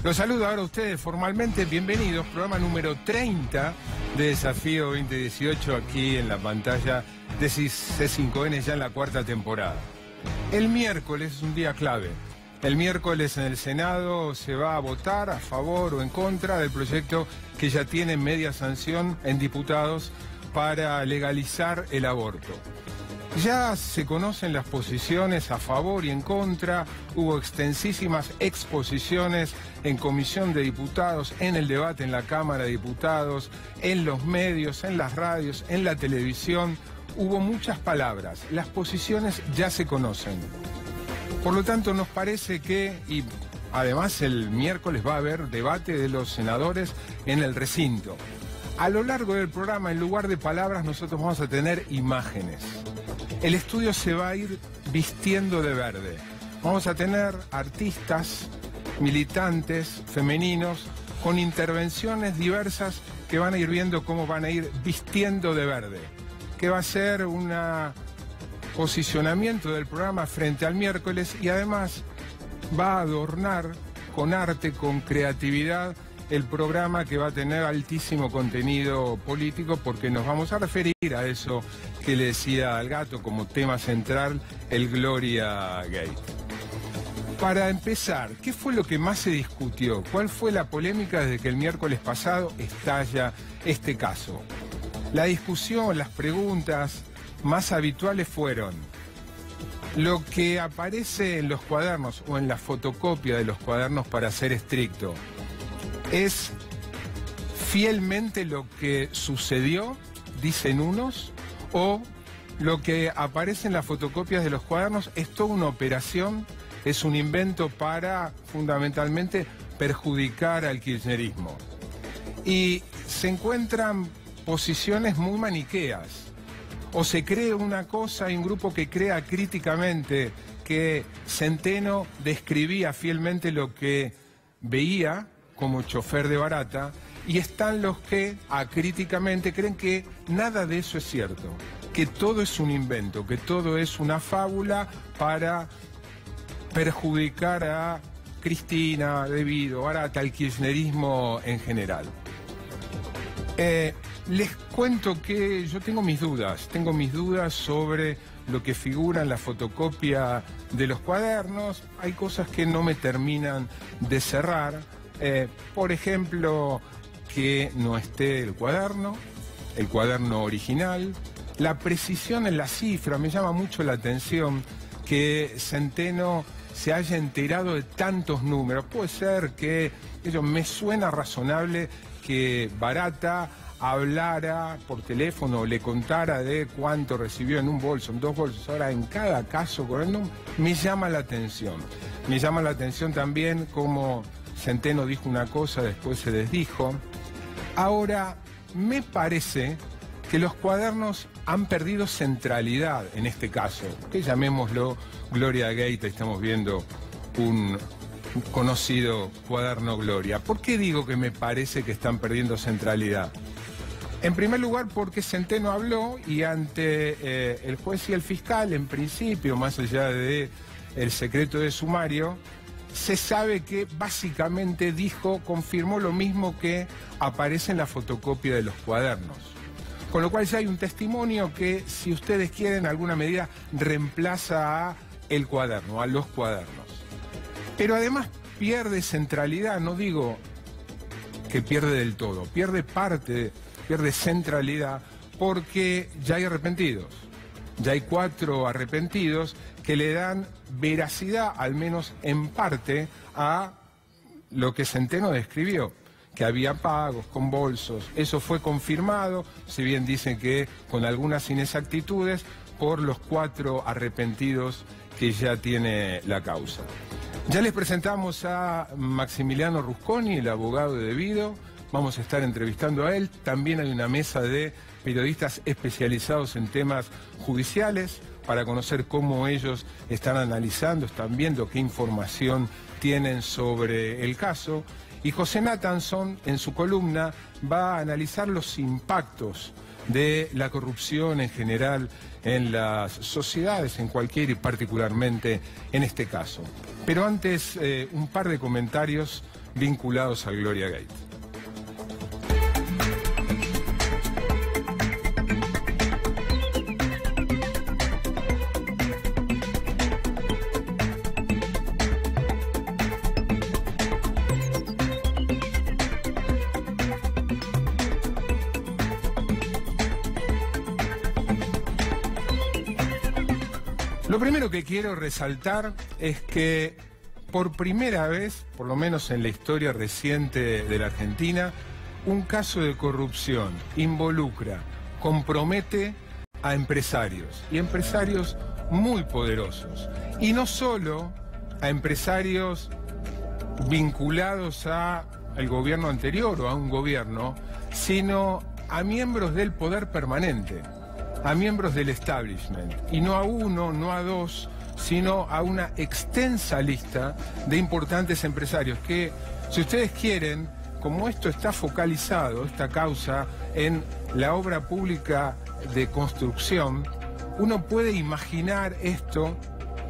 Los saludo ahora a ustedes formalmente, bienvenidos, programa número 30 de Desafío 2018 aquí en la pantalla de C5N ya en la cuarta temporada. El miércoles es un día clave. El miércoles en el Senado se va a votar a favor o en contra del proyecto que ya tiene media sanción en diputados para legalizar el aborto. Ya se conocen las posiciones a favor y en contra, hubo extensísimas exposiciones en Comisión de Diputados, en el debate en la Cámara de Diputados, en los medios, en las radios, en la televisión, hubo muchas palabras, las posiciones ya se conocen. Por lo tanto, nos parece que, y además el miércoles va a haber debate de los senadores en el recinto. A lo largo del programa, en lugar de palabras, nosotros vamos a tener imágenes. El estudio se va a ir vistiendo de verde. Vamos a tener artistas, militantes, femeninos, con intervenciones diversas que van a ir viendo cómo van a ir vistiendo de verde. Que va a ser un posicionamiento del programa frente al miércoles y además va a adornar con arte, con creatividad, el programa que va a tener altísimo contenido político porque nos vamos a referir a eso que le decía al gato como tema central, el Gloria Gate. Para empezar, ¿qué fue lo que más se discutió? ¿Cuál fue la polémica desde que el miércoles pasado estalla este caso? La discusión, las preguntas más habituales fueron lo que aparece en los cuadernos o en la fotocopia de los cuadernos para ser estricto. ¿Es fielmente lo que sucedió, dicen unos, o lo que aparece en las fotocopias de los cuadernos es toda una operación, es un invento para, fundamentalmente, perjudicar al kirchnerismo? Y se encuentran posiciones muy maniqueas. O se cree una cosa, hay un grupo que crea críticamente que Centeno describía fielmente lo que veía como chofer de Barata, y están los que acríticamente creen que nada de eso es cierto, que todo es un invento, que todo es una fábula para perjudicar a Cristina, Devido, Barata, al kirchnerismo en general. Les cuento que yo tengo mis dudas sobre lo que figura en la fotocopia de los cuadernos. Hay cosas que no me terminan de cerrar. Por ejemplo, que no esté el cuaderno original, la precisión en la cifra, me llama mucho la atención que Centeno se haya enterado de tantos números. Puede ser que me suena razonable que Barata hablara por teléfono, le contara de cuánto recibió en un bolso, en dos bolsos. Ahora, en cada caso, me llama la atención. Me llama la atención también cómo Centeno dijo una cosa, después se desdijo. Ahora, me parece que los cuadernos han perdido centralidad en este caso, que llamémoslo Gloria Gate, estamos viendo un conocido cuaderno Gloria. ¿Por qué digo que me parece que están perdiendo centralidad? En primer lugar, porque Centeno habló y ante el juez y el fiscal, en principio, más allá del secreto de sumario, se sabe que básicamente confirmó lo mismo que aparece en la fotocopia de los cuadernos. Con lo cual ya hay un testimonio que, si ustedes quieren, en alguna medida reemplaza a el cuaderno, a los cuadernos. Pero además pierde centralidad, no digo que pierde del todo, pierde centralidad porque ya hay arrepentidos. Ya hay 4 arrepentidos que le dan veracidad, al menos en parte, a lo que Centeno describió, que había pagos con bolsos. Eso fue confirmado, si bien dicen que con algunas inexactitudes, por los 4 arrepentidos que ya tiene la causa. Ya les presentamos a Maximiliano Rusconi, el abogado de Devido. Vamos a estar entrevistando a él. También hay una mesa de periodistas especializados en temas judiciales para conocer cómo ellos están analizando, están viendo qué información tienen sobre el caso. Y José Nathanson, en su columna, va a analizar los impactos de la corrupción en general en las sociedades, en cualquier y particularmente en este caso. Pero antes, un par de comentarios vinculados al Gloria Gate. Lo primero que quiero resaltar es que por primera vez, por lo menos en la historia reciente de la Argentina, un caso de corrupción involucra, compromete a empresarios, y empresarios muy poderosos. Y no solo a empresarios vinculados al gobierno anterior o a un gobierno, sino a miembros del poder permanente, a miembros del establishment, y no a uno, no a dos, sino a una extensa lista de importantes empresarios que, si ustedes quieren, como esto está focalizado, esta causa, en la obra pública de construcción, uno puede imaginar esto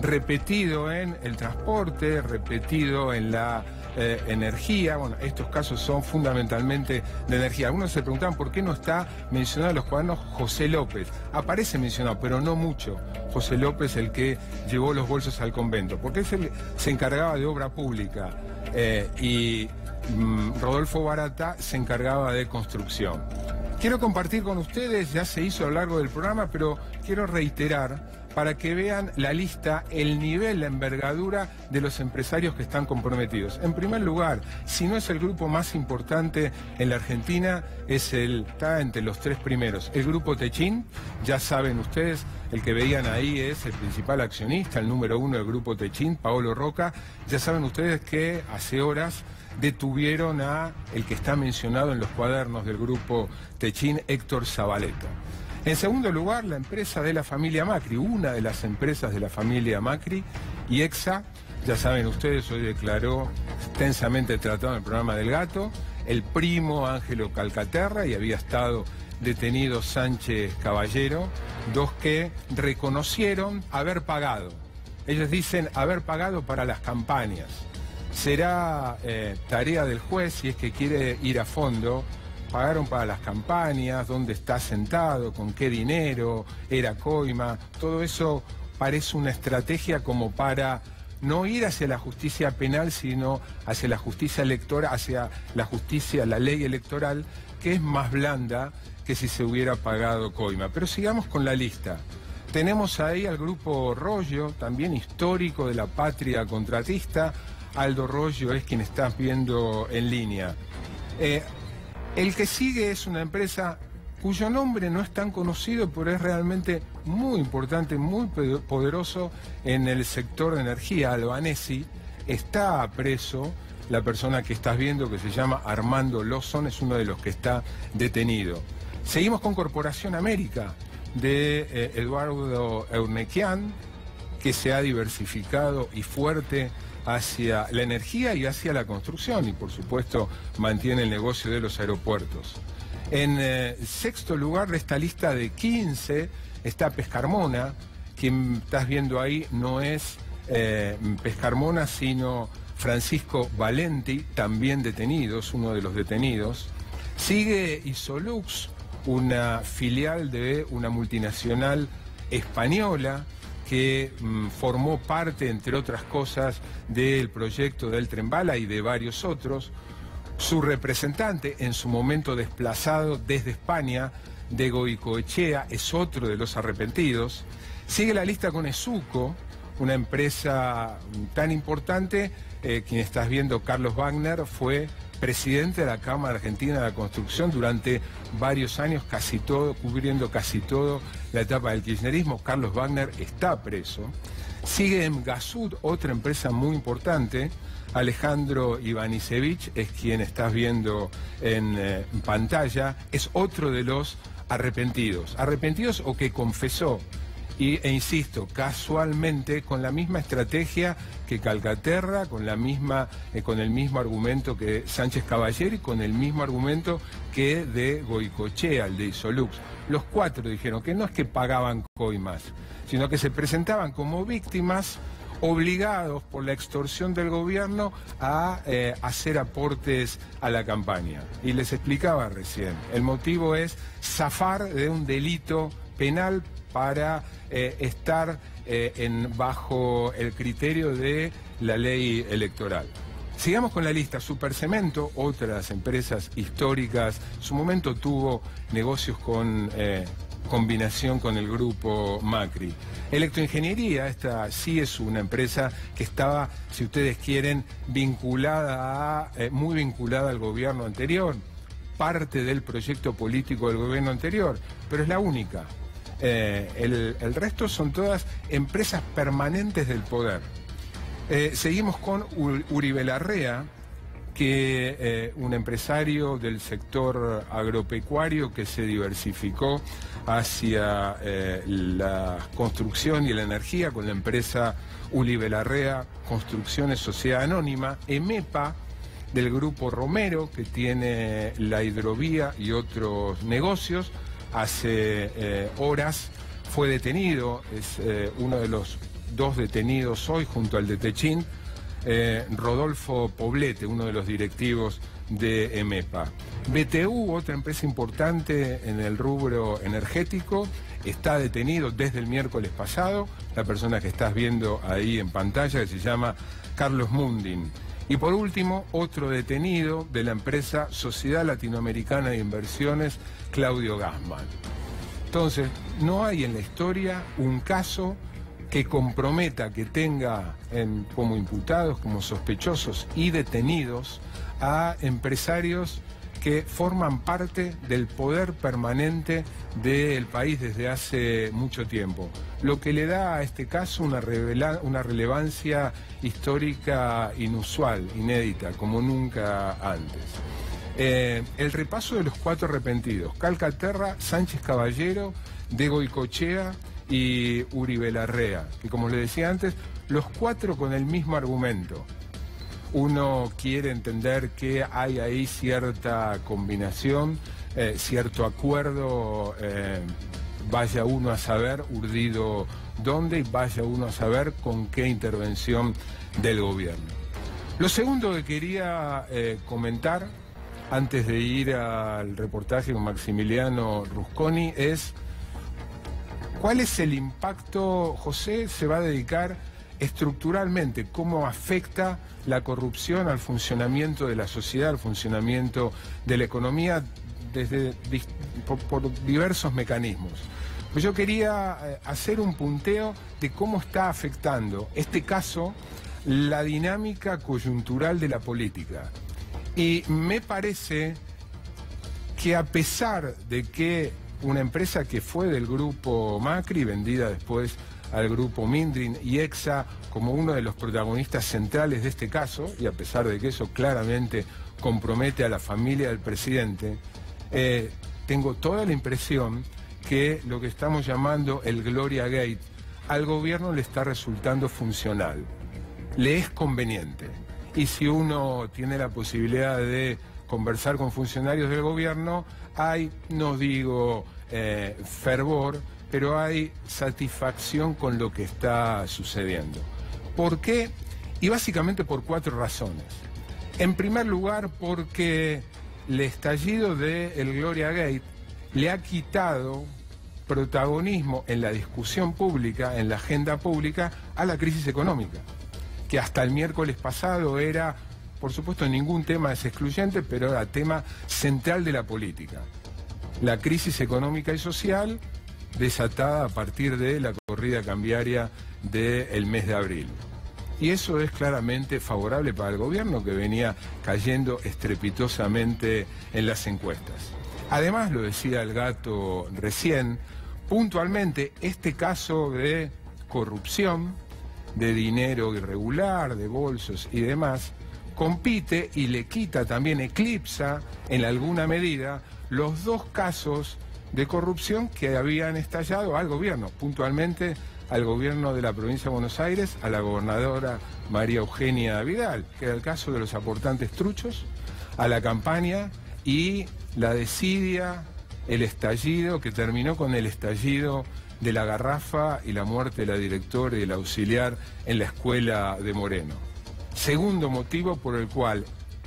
repetido en el transporte, repetido en la energía. Bueno, estos casos son fundamentalmente de energía. Algunos se preguntaban por qué no está mencionado en los cuadernos José López. Aparece mencionado, pero no mucho. José López, el que llevó los bolsos al convento, porque él se encargaba de obra pública y Rodolfo Barata se encargaba de construcción. Quiero compartir con ustedes, ya se hizo a lo largo del programa, pero quiero reiterar para que vean la lista, el nivel, la envergadura de los empresarios que están comprometidos. En primer lugar, si no es el grupo más importante en la Argentina, está entre los tres primeros. El grupo Techin, ya saben ustedes, el que veían ahí es el principal accionista, el número uno del grupo Techin, Paolo Roca. Ya saben ustedes que hace horas detuvieron a el que está mencionado en los cuadernos del grupo Techin, Héctor Zabaleta. En segundo lugar, la empresa de la familia Macri, una de las empresas de la familia Macri, IEXA, ya saben ustedes, hoy declaró extensamente tratado en el programa del Gato, el primo Ángelo Calcaterra, y había estado detenido Sánchez Caballero, dos que reconocieron haber pagado. Ellos dicen haber pagado para las campañas. Será tarea del juez, si es que quiere ir a fondo. Pagaron para las campañas, dónde está sentado, con qué dinero, era coima. Todo eso parece una estrategia como para no ir hacia la justicia penal, sino hacia la justicia electoral, hacia la justicia, la ley electoral, que es más blanda que si se hubiera pagado coima. Pero sigamos con la lista. Tenemos ahí al grupo Rollo, también histórico de la patria contratista. Aldo Rollo es quien estás viendo en línea. El que sigue es una empresa cuyo nombre no es tan conocido, pero es realmente muy importante, muy poderoso en el sector de energía. Albanesi. Está preso, la persona que estás viendo, que se llama Armando Lozón, es uno de los que está detenido. Seguimos con Corporación América, de Eduardo Eurnequian, que se ha diversificado y fuerte hacia la energía y hacia la construcción, y por supuesto mantiene el negocio de los aeropuertos. En sexto lugar de esta lista de 15 está Pescarmona. Quien estás viendo ahí no es Pescarmona, sino Francisco Valenti, también detenido, es uno de los detenidos. Sigue Isolux, una filial de una multinacional española que formó parte, entre otras cosas, del proyecto del Tren Bala y de varios otros. Su representante, en su momento desplazado desde España, de Goicoechea, es otro de los arrepentidos. Sigue la lista con Esuco, una empresa tan importante, quien estás viendo, Carlos Wagner, fue presidente de la Cámara Argentina de la Construcción durante varios años, cubriendo casi todo la etapa del kirchnerismo. Carlos Wagner está preso. Sigue Emgasud, otra empresa muy importante. Alejandro Ivanisevic es quien estás viendo en pantalla, es otro de los arrepentidos o que confesó. E insisto, casualmente con la misma estrategia que Calcaterra, con el mismo argumento que Sánchez Caballero y con el mismo argumento que de Goicoechea, el de Isolux. Los cuatro dijeron que no es que pagaban coimas, sino que se presentaban como víctimas obligados por la extorsión del gobierno a hacer aportes a la campaña. Y les explicaba recién, el motivo es zafar de un delito penal para estar bajo el criterio de la ley electoral. Sigamos con la lista. Supercemento, otra de las empresas históricas, en su momento tuvo negocios con combinación con el grupo Macri. Electroingeniería, esta sí es una empresa que estaba, si ustedes quieren, vinculada muy vinculada al gobierno anterior, parte del proyecto político del gobierno anterior, pero es la única. El resto son todas empresas permanentes del poder. Seguimos con Uribe Larrea, que un empresario del sector agropecuario que se diversificó hacia la construcción y la energía con la empresa Uribe Larrea Construcciones Sociedad Anónima, EMEPA, del grupo Romero, que tiene la hidrovía y otros negocios. Hace horas fue detenido, es uno de los 2 detenidos hoy junto al de Techín, Rodolfo Poblete, uno de los directivos de EMEPA. BTU, otra empresa importante en el rubro energético, está detenido desde el miércoles pasado, la persona que estás viendo ahí en pantalla, que se llama Carlos Mundin. Y por último, otro detenido de la empresa Sociedad Latinoamericana de Inversiones, Claudio Gassman. Entonces, no hay en la historia un caso que comprometa, que tenga como imputados, como sospechosos y detenidos a empresarios que forman parte del poder permanente del país desde hace mucho tiempo. Lo que le da a este caso una relevancia histórica inusual, inédita, como nunca antes. El repaso de los 4 arrepentidos: Calcaterra, Sánchez Caballero, de Goicoechea y Uribe Larrea, que, como les decía antes, los 4 con el mismo argumento. Uno quiere entender que hay ahí cierta combinación, cierto acuerdo, vaya uno a saber urdido dónde y vaya uno a saber con qué intervención del gobierno. Lo segundo que quería comentar, antes de ir al reportaje con Maximiliano Rusconi, es ¿cuál es el impacto? José se va a dedicar estructuralmente, cómo afecta la corrupción al funcionamiento de la sociedad, al funcionamiento de la economía por diversos mecanismos. Pues yo quería hacer un punteo de cómo está afectando este caso la dinámica coyuntural de la política. Y me parece que, a pesar de que una empresa que fue del grupo Macri, vendida después al grupo Mindrin y Exa como uno de los protagonistas centrales de este caso, y a pesar de que eso claramente compromete a la familia del presidente, tengo toda la impresión que lo que estamos llamando el Gloria Gate al gobierno le está resultando funcional, le es conveniente. Y si uno tiene la posibilidad de conversar con funcionarios del gobierno, hay, no digo fervor, pero hay satisfacción con lo que está sucediendo. ¿Por qué? Y básicamente por 4 razones. En primer lugar, porque el estallido del Gloria Gate le ha quitado protagonismo en la discusión pública, en la agenda pública, a la crisis económica, que hasta el miércoles pasado era, por supuesto, ningún tema es excluyente, pero era tema central de la política. La crisis económica y social desatada a partir de la corrida cambiaria del mes de abril. Y eso es claramente favorable para el gobierno, que venía cayendo estrepitosamente en las encuestas. Además, lo decía el Gato recién, puntualmente este caso de corrupción, de dinero irregular, de bolsos y demás, compite y le quita también, eclipsa en alguna medida los 2 casos de corrupción que habían estallado al gobierno, puntualmente al gobierno de la provincia de Buenos Aires, a la gobernadora María Eugenia Vidal, que era el caso de los aportantes truchos, a la campaña y la desidia, el estallido, que terminó con el estallido de la garrafa y la muerte de la directora y el auxiliar en la escuela de Moreno. Segundo motivo por el cual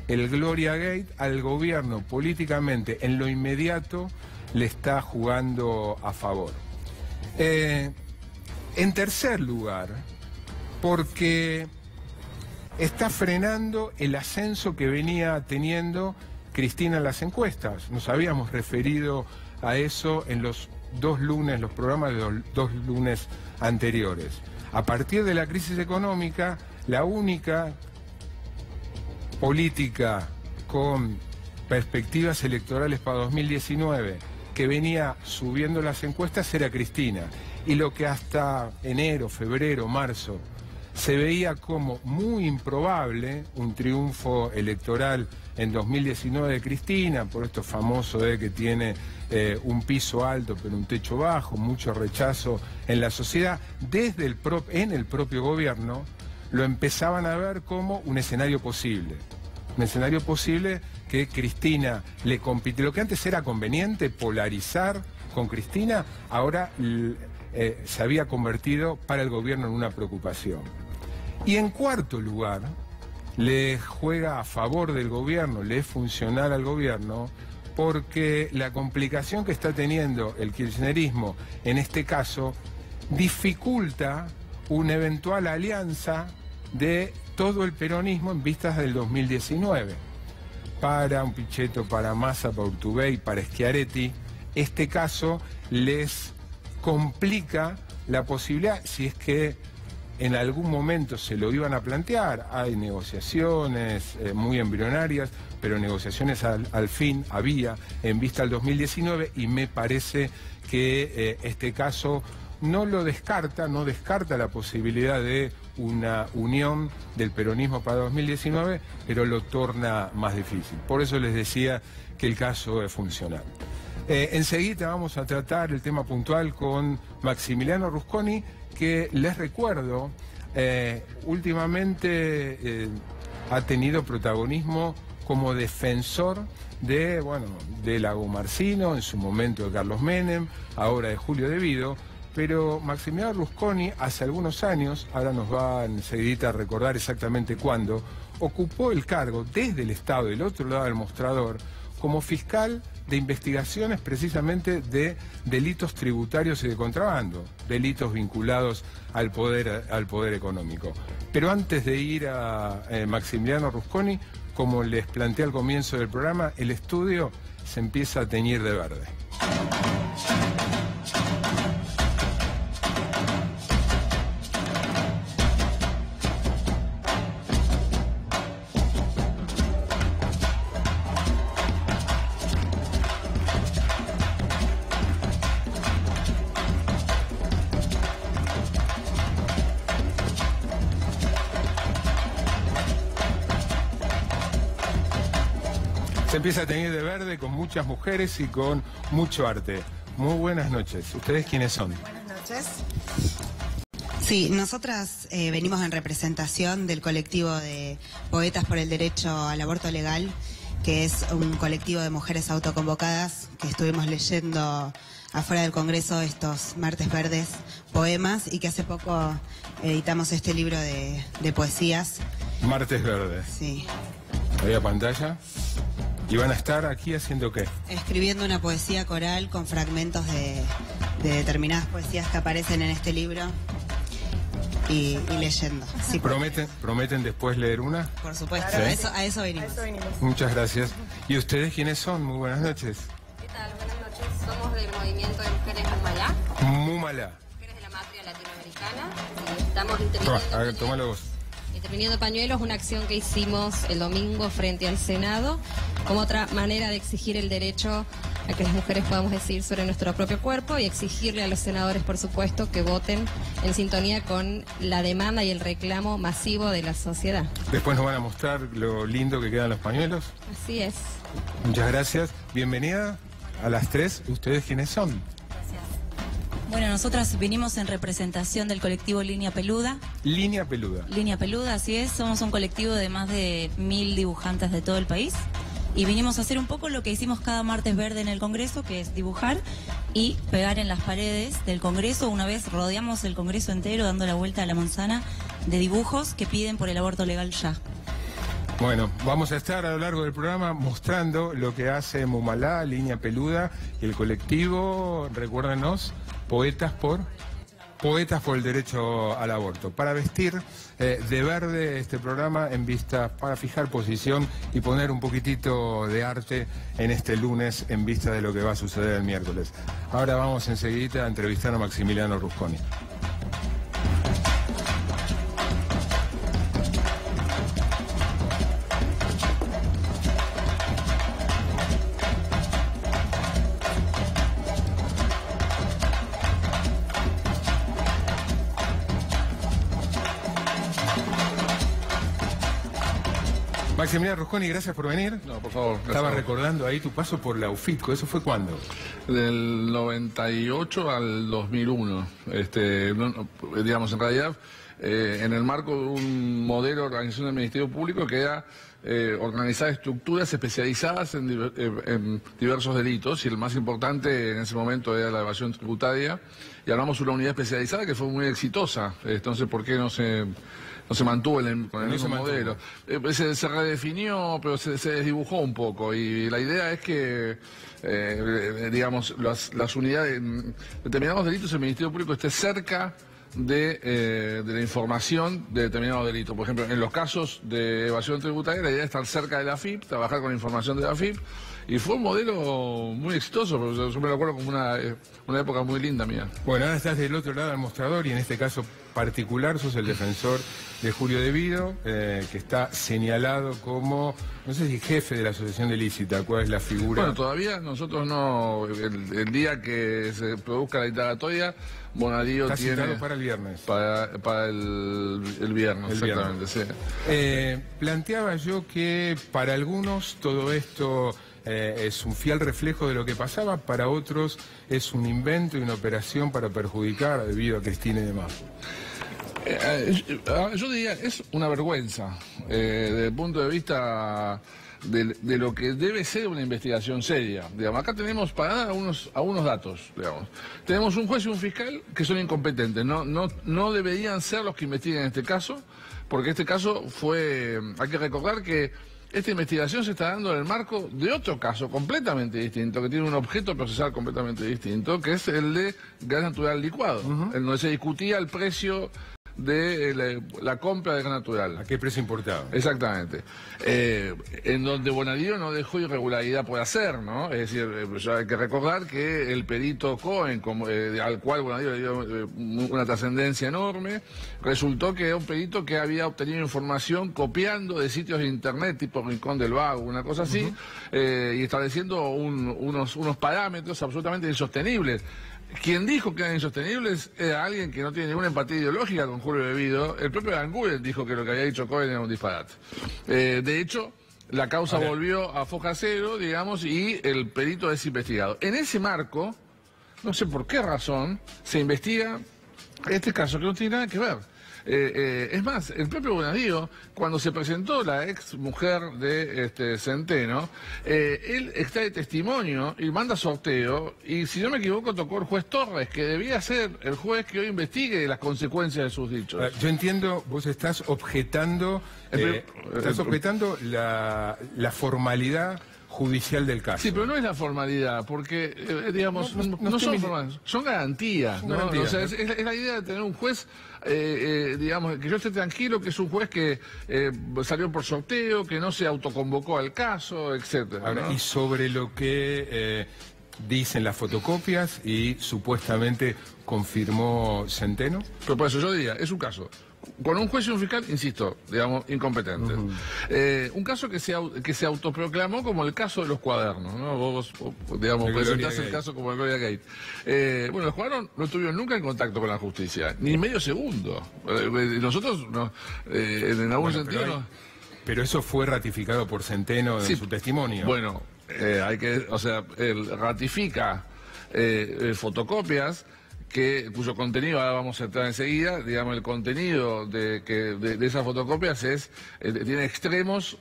el Gloria Gate al gobierno políticamente en lo inmediato le está jugando a favor. En tercer lugar, porque está frenando el ascenso que venía teniendo Cristina en las encuestas. Nos habíamos referido a eso en los los programas de los 2 lunes anteriores. A partir de la crisis económica, la única política con perspectivas electorales para 2019 que venía subiendo las encuestas era Cristina. Y lo que hasta enero, febrero, marzo se veía como muy improbable un triunfo electoral en 2019 de Cristina, por esto famoso de que tiene un piso alto pero un techo bajo, mucho rechazo en la sociedad, en el propio gobierno lo empezaban a ver como un escenario posible. Un escenario posible que Cristina le compite. Lo que antes era conveniente, polarizar con Cristina, ahora se había convertido para el gobierno en una preocupación. Y en cuarto lugar, le juega a favor del gobierno, le es funcional al gobierno, porque la complicación que está teniendo el kirchnerismo en este caso dificulta una eventual alianza de todo el peronismo en vistas del 2019. Para un Pichetto, para Massa, para Urtubey, para Schiaretti, este caso les complica la posibilidad, si es que en algún momento se lo iban a plantear. Hay negociaciones muy embrionarias, pero negociaciones al fin había en vista al 2019 y me parece que este caso no descarta la posibilidad de una unión del peronismo para 2019, pero lo torna más difícil. Por eso les decía que el caso es funcional. Enseguida vamos a tratar el tema puntual con Maximiliano Rusconi, que les recuerdo, últimamente ha tenido protagonismo como defensor de Lago Marcino, en su momento de Carlos Menem, ahora de Julio De Vido, pero Maximiliano Rusconi hace algunos años, ahora nos va enseguida a recordar exactamente cuándo, ocupó el cargo desde el Estado, del otro lado del mostrador, como fiscal de investigaciones precisamente de delitos tributarios y de contrabando, delitos vinculados al poder económico. Pero antes de ir a Maximiliano Rusconi, como les planteé al comienzo del programa, el estudio se empieza a teñir de verde. Se empieza a teñir de verde con muchas mujeres y con mucho arte. Muy buenas noches. ¿Ustedes quiénes son? Buenas noches. Sí, nosotras venimos en representación del colectivo de Poetas por el Derecho al Aborto Legal, que es un colectivo de mujeres autoconvocadas que estuvimos leyendo afuera del Congreso estos martes verdes poemas y que hace poco editamos este libro de poesías. Martes verdes. Sí. ¿Ahí a pantalla? ¿Y van a estar aquí haciendo qué? Escribiendo una poesía coral con fragmentos de determinadas poesías que aparecen en este libro y leyendo. Sí, ¿Prometen después leer una? Por supuesto, ¿sí? a eso venimos. Muchas gracias. ¿Y ustedes quiénes son? Muy buenas noches. ¿Qué tal? Buenas noches. Somos del Movimiento de Mujeres Mumalá. Mumalá. Mujeres de la Matria Latinoamericana. Y estamos interviniendo. Interviniendo pañuelos, una acción que hicimos el domingo frente al Senado, como otra manera de exigir el derecho a que las mujeres podamos decidir sobre nuestro propio cuerpo y exigirle a los senadores, por supuesto, que voten en sintonía con la demanda y el reclamo masivo de la sociedad. Después nos van a mostrar lo lindo que quedan los pañuelos. Así es. Muchas gracias. Bienvenida a las 3. ¿Ustedes quiénes son? Bueno, nosotras vinimos en representación del colectivo Línea Peluda. Línea Peluda. Línea Peluda, así es. Somos un colectivo de más de 1000 dibujantes de todo el país. y vinimos a hacer un poco lo que hicimos cada martes verde en el Congreso, que es dibujar y pegar en las paredes del Congreso. Una vez rodeamos el Congreso entero dando la vuelta a la manzana de dibujos que piden por el aborto legal ya. Bueno, vamos a estar a lo largo del programa mostrando lo que hace Mumalá, Línea Peluda y el colectivo, recuérdenos, Poetas por el Derecho al Aborto, para vestir de verde este programa en vista, para fijar posición y poner un poquitito de arte en este lunes en vista de lo que va a suceder el miércoles. Ahora vamos enseguida a entrevistar a Maximiliano Rusconi. Maximiliano Rusconi, gracias por venir. No, por favor. Estaba recordando ahí tu paso por la UFITCO, ¿eso fue cuándo? Del 98 al 2001. Digamos, en realidad, en el marco de un modelo de organización del Ministerio Público que era organizar estructuras especializadas en diversos delitos, y el más importante en ese momento era la evasión tributaria, y armamos una unidad especializada que fue muy exitosa. Entonces, ¿por qué no se mantuvo con el mismo modelo? Se redefinió, pero se desdibujó un poco, y la idea es que, digamos, las unidades, determinados delitos, el Ministerio Público esté cerca de la información de determinados delitos. Por ejemplo, en los casos de evasión tributaria, la idea es estar cerca de la AFIP, trabajar con la información de la AFIP, y fue un modelo muy exitoso, pero yo me lo acuerdo como una época muy linda mía. Bueno, ahora estás del otro lado del mostrador, y en este caso particular sos el defensor de Julio De Vido, que está señalado como, no sé si jefe de la asociación ilícita. ¿Cuál es la figura? Bueno, todavía nosotros no, el día que se produzca la indagatoria, Bonadío está tiene... citado para el viernes. Para el viernes, exactamente, viernes. Sí. Planteaba yo que para algunos todo esto es un fiel reflejo de lo que pasaba, para otros es un invento y una operación para perjudicar debido a Cristina y demás. Yo diría, es una vergüenza desde el punto de vista de lo que debe ser una investigación seria. Digamos, acá tenemos, para dar algunos datos, digamos, tenemos un juez y un fiscal que son incompetentes, no deberían ser los que investiguen este caso, porque este caso hay que recordar que esta investigación se está dando en el marco de otro caso completamente distinto, que tiene un objeto procesal completamente distinto, que es el de gas natural licuado, en donde se discutía el precio de la compra de gas natural. ¿A qué precio importado? Exactamente. En donde Bonadío no dejó irregularidad por hacer, ¿no? Es decir, hay que recordar que el perito Cohen, al cual Bonadío le dio una trascendencia enorme, resultó que era un perito que había obtenido información copiando de sitios de internet tipo Rincón del Vago, una cosa así, y estableciendo unos parámetros absolutamente insostenibles. Quien dijo que eran insostenibles era alguien que no tiene ninguna empatía ideológica con Julio De Vido. El propio Aranguren dijo que lo que había dicho Cohen era un disparate. De hecho, la causa volvió a foja cero, digamos, y el perito es investigado. En ese marco, no sé por qué razón, se investiga este caso que no tiene nada que ver. Es más, el propio Bonadío, cuando se presentó la ex mujer de Centeno, él está de testimonio y manda sorteo, y si no me equivoco tocó el juez Torres, que debía ser el juez que hoy investigue las consecuencias de sus dichos. Yo entiendo, vos estás objetando, la formalidad judicial del caso. Sí, pero no es la formalidad, porque, digamos, no son formales, son garantías, ¿no? O sea, es la idea de tener un juez, digamos, que yo esté tranquilo, que es un juez que salió por sorteo, que no se autoconvocó al caso, etcétera. Ahora, ¿no? Y sobre lo que dicen las fotocopias y supuestamente confirmó Centeno. Pero por eso yo diría, es un caso con un juez y un fiscal, insisto, digamos, incompetentes. Un caso que se autoproclamó como el caso de los cuadernos, ¿no? Vos digamos, presentás el caso como el Gloria Gate. Bueno, los cuadernos no estuvieron nunca en contacto con la justicia, ni medio segundo. Nosotros, en algún sentido... Pero eso fue ratificado por Centeno en su testimonio. Bueno, él ratifica fotocopias cuyo contenido, ahora vamos a entrar enseguida, digamos, el contenido de esas fotocopias tiene extremos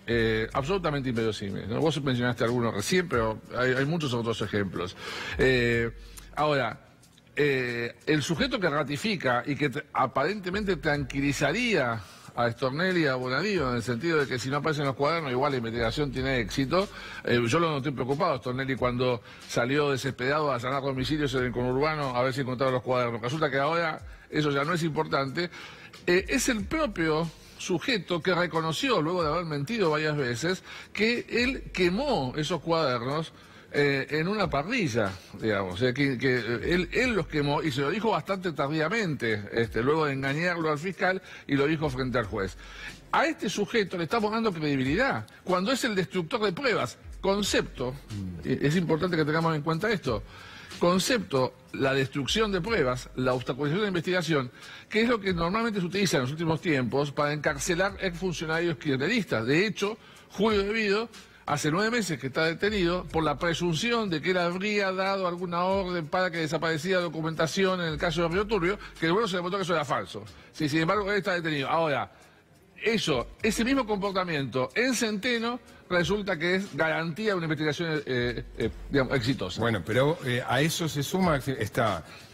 absolutamente inverosímiles, ¿no? Vos mencionaste algunos recién, pero hay muchos otros ejemplos. Ahora, el sujeto que ratifica y que aparentemente tranquilizaría a Stornelli y a Bonadío, en el sentido de que si no aparecen los cuadernos, igual la investigación tiene éxito. Yo lo noté preocupado a Stornelli cuando salió desesperado a allanar domicilios en el conurbano a ver si encontraba los cuadernos. Resulta que ahora eso ya no es importante. Es el propio sujeto que reconoció, luego de haber mentido varias veces, que él quemó esos cuadernos en una parrilla, digamos, o sea, que él los quemó y se lo dijo bastante tardíamente, luego de engañarlo al fiscal, y lo dijo frente al juez. A este sujeto le estamos dando credibilidad, cuando es el destructor de pruebas. Concepto, es importante que tengamos en cuenta esto, concepto, la destrucción de pruebas, la obstaculización de la investigación, que es lo que normalmente se utiliza en los últimos tiempos para encarcelar exfuncionarios kirchneristas. De hecho, Julio De Vido hace 9 meses que está detenido por la presunción de que él habría dado alguna orden para que desapareciera documentación en el caso de Río Turbio, que luego se demostró que eso era falso. Sí, sin embargo, él está detenido. Ahora, ese mismo comportamiento en Centeno resulta que es garantía de una investigación digamos, exitosa. Bueno, pero a eso se suma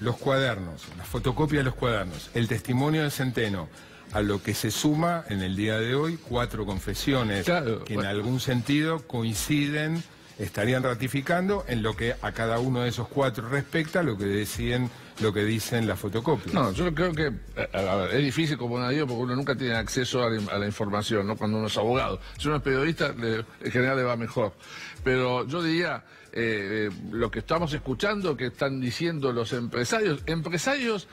los cuadernos, la fotocopia de los cuadernos, el testimonio de Centeno, a lo que se suma en el día de hoy 4 confesiones, claro, que en algún sentido coinciden, estarían ratificando en lo que a cada uno de esos 4 respecta lo que dicen las fotocopias. No, yo creo que a ver, es difícil como Bonadío porque uno nunca tiene acceso a la información, ¿no? Cuando uno es abogado. Si uno es periodista, en general le va mejor. Pero yo diría, lo que estamos escuchando, que están diciendo los empresarios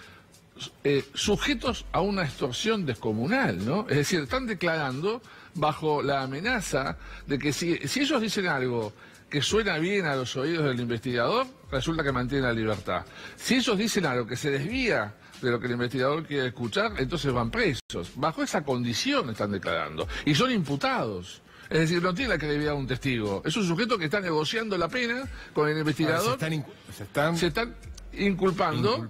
sujetos a una extorsión descomunal, ¿no? Es decir, están declarando bajo la amenaza de que si ellos dicen algo que suena bien a los oídos del investigador, resulta que mantienen la libertad. Si ellos dicen algo que se desvía de lo que el investigador quiere escuchar, entonces van presos. Bajo esa condición están declarando. Y son imputados. Es decir, no tiene la credibilidad de un testigo. Es un sujeto que está negociando la pena con el investigador. Se están inculpando.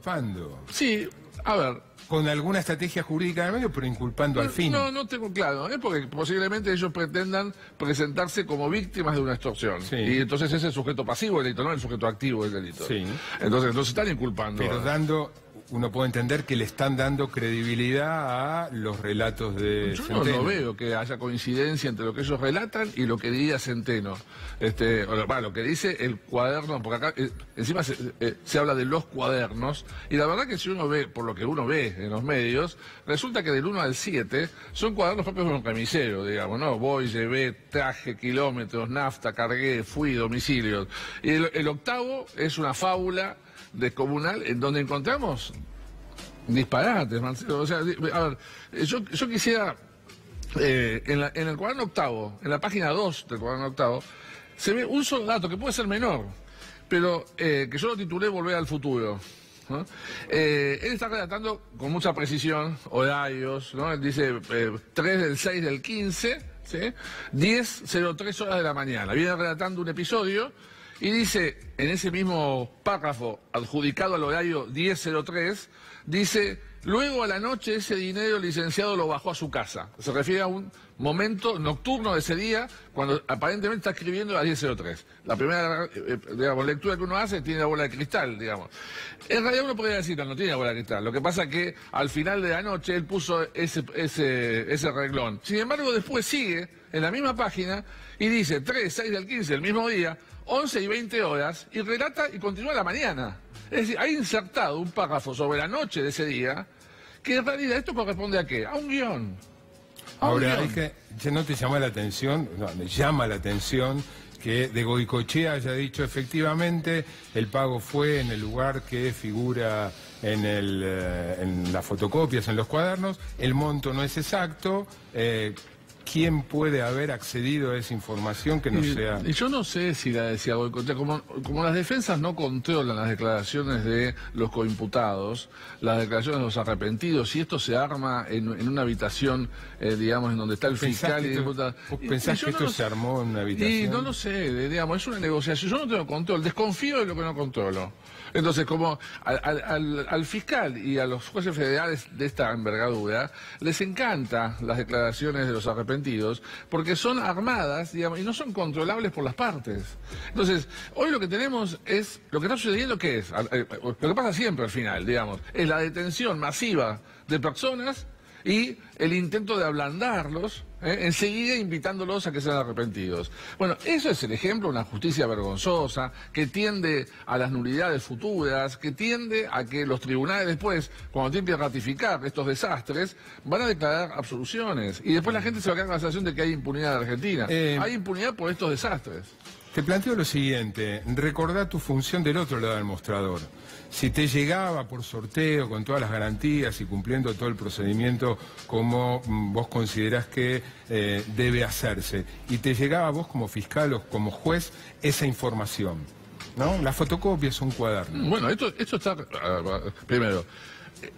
Sí. A ver, con alguna estrategia jurídica de medio, pero inculpando al fin. No tengo claro, porque posiblemente ellos pretendan presentarse como víctimas de una extorsión. Sí. Y entonces es el sujeto pasivo del delito, no el sujeto activo del delito. Sí. Entonces están inculpando. Pero uno puede entender que le están dando credibilidad a los relatos de Centeno. Yo no veo que haya coincidencia entre lo que ellos relatan y lo que diría Centeno. Lo que dice el cuaderno, porque acá encima se habla de los cuadernos, y la verdad que si uno ve, por lo que uno ve en los medios, resulta que del 1 al 7 son cuadernos propios de un remisero, digamos, ¿no? Voy, llevé, traje, kilómetros, nafta, cargué, fui, domicilios. Y el octavo es una fábula descomunal en donde encontramos disparates, Marcelo. O sea, a ver, yo quisiera en el cuaderno octavo, en la página 2 del cuaderno octavo, se ve un solo dato que puede ser menor, pero que yo lo titulé Volver al futuro, ¿no? Él está relatando con mucha precisión horarios, ¿no? Él dice 3 del 6 del 15, ¿sí? 10:03 horas de la mañana. Viene relatando un episodio y dice, en ese mismo párrafo adjudicado al horario 10:03, dice, luego a la noche ese dinero el licenciado lo bajó a su casa. Se refiere a un momento nocturno de ese día, cuando aparentemente está escribiendo a 10:03. La primera lectura que uno hace tiene la bola de cristal, digamos. En realidad uno podría decir que no tiene la bola de cristal. Lo que pasa es que al final de la noche él puso ese reglón. Sin embargo, después sigue en la misma página y dice 3, 6 del 15, el mismo día, 11:20 horas, y relata y continúa la mañana. Es decir, ha insertado un párrafo sobre la noche de ese día, que en realidad esto corresponde ¿a qué? A un guión. Ahora, es que ya no te llama la atención, me llama la atención que de Goicoechea haya dicho efectivamente el pago fue en el lugar que figura en las fotocopias, en los cuadernos, el monto no es exacto, quién puede haber accedido a esa información que no sea... Y yo no sé si la decía como las defensas no controlan las declaraciones de los coimputados, las declaraciones de los arrepentidos, y esto se arma en una habitación, digamos, en donde está el fiscal y el diputado. ¿Pensás que esto se armó en una habitación? Y no lo sé, digamos, es una negociación. Yo no tengo control, desconfío de lo que no controlo. Entonces, como al fiscal y a los jueces federales de esta envergadura les encanta las declaraciones de los arrepentidos porque son armadas, digamos, y no son controlables por las partes. Entonces, hoy lo que tenemos es, lo que está sucediendo, ¿qué es? Lo que pasa siempre al final, digamos, es la detención masiva de personas y el intento de ablandarlos, enseguida invitándolos a que sean arrepentidos. Bueno, eso es el ejemplo de una justicia vergonzosa, que tiende a las nulidades futuras, que tiende a que los tribunales después, cuando tienen que ratificar estos desastres, van a declarar absoluciones. Y después la gente se va a quedar con la sensación de que hay impunidad en Argentina. Hay impunidad por estos desastres. Te planteo lo siguiente, recordá tu función del otro lado del mostrador. Si te llegaba por sorteo con todas las garantías y cumpliendo todo el procedimiento como vos considerás que debe hacerse, y te llegaba a vos como fiscal o como juez esa información, ¿no? La fotocopia es un cuaderno. Bueno, esto está... primero,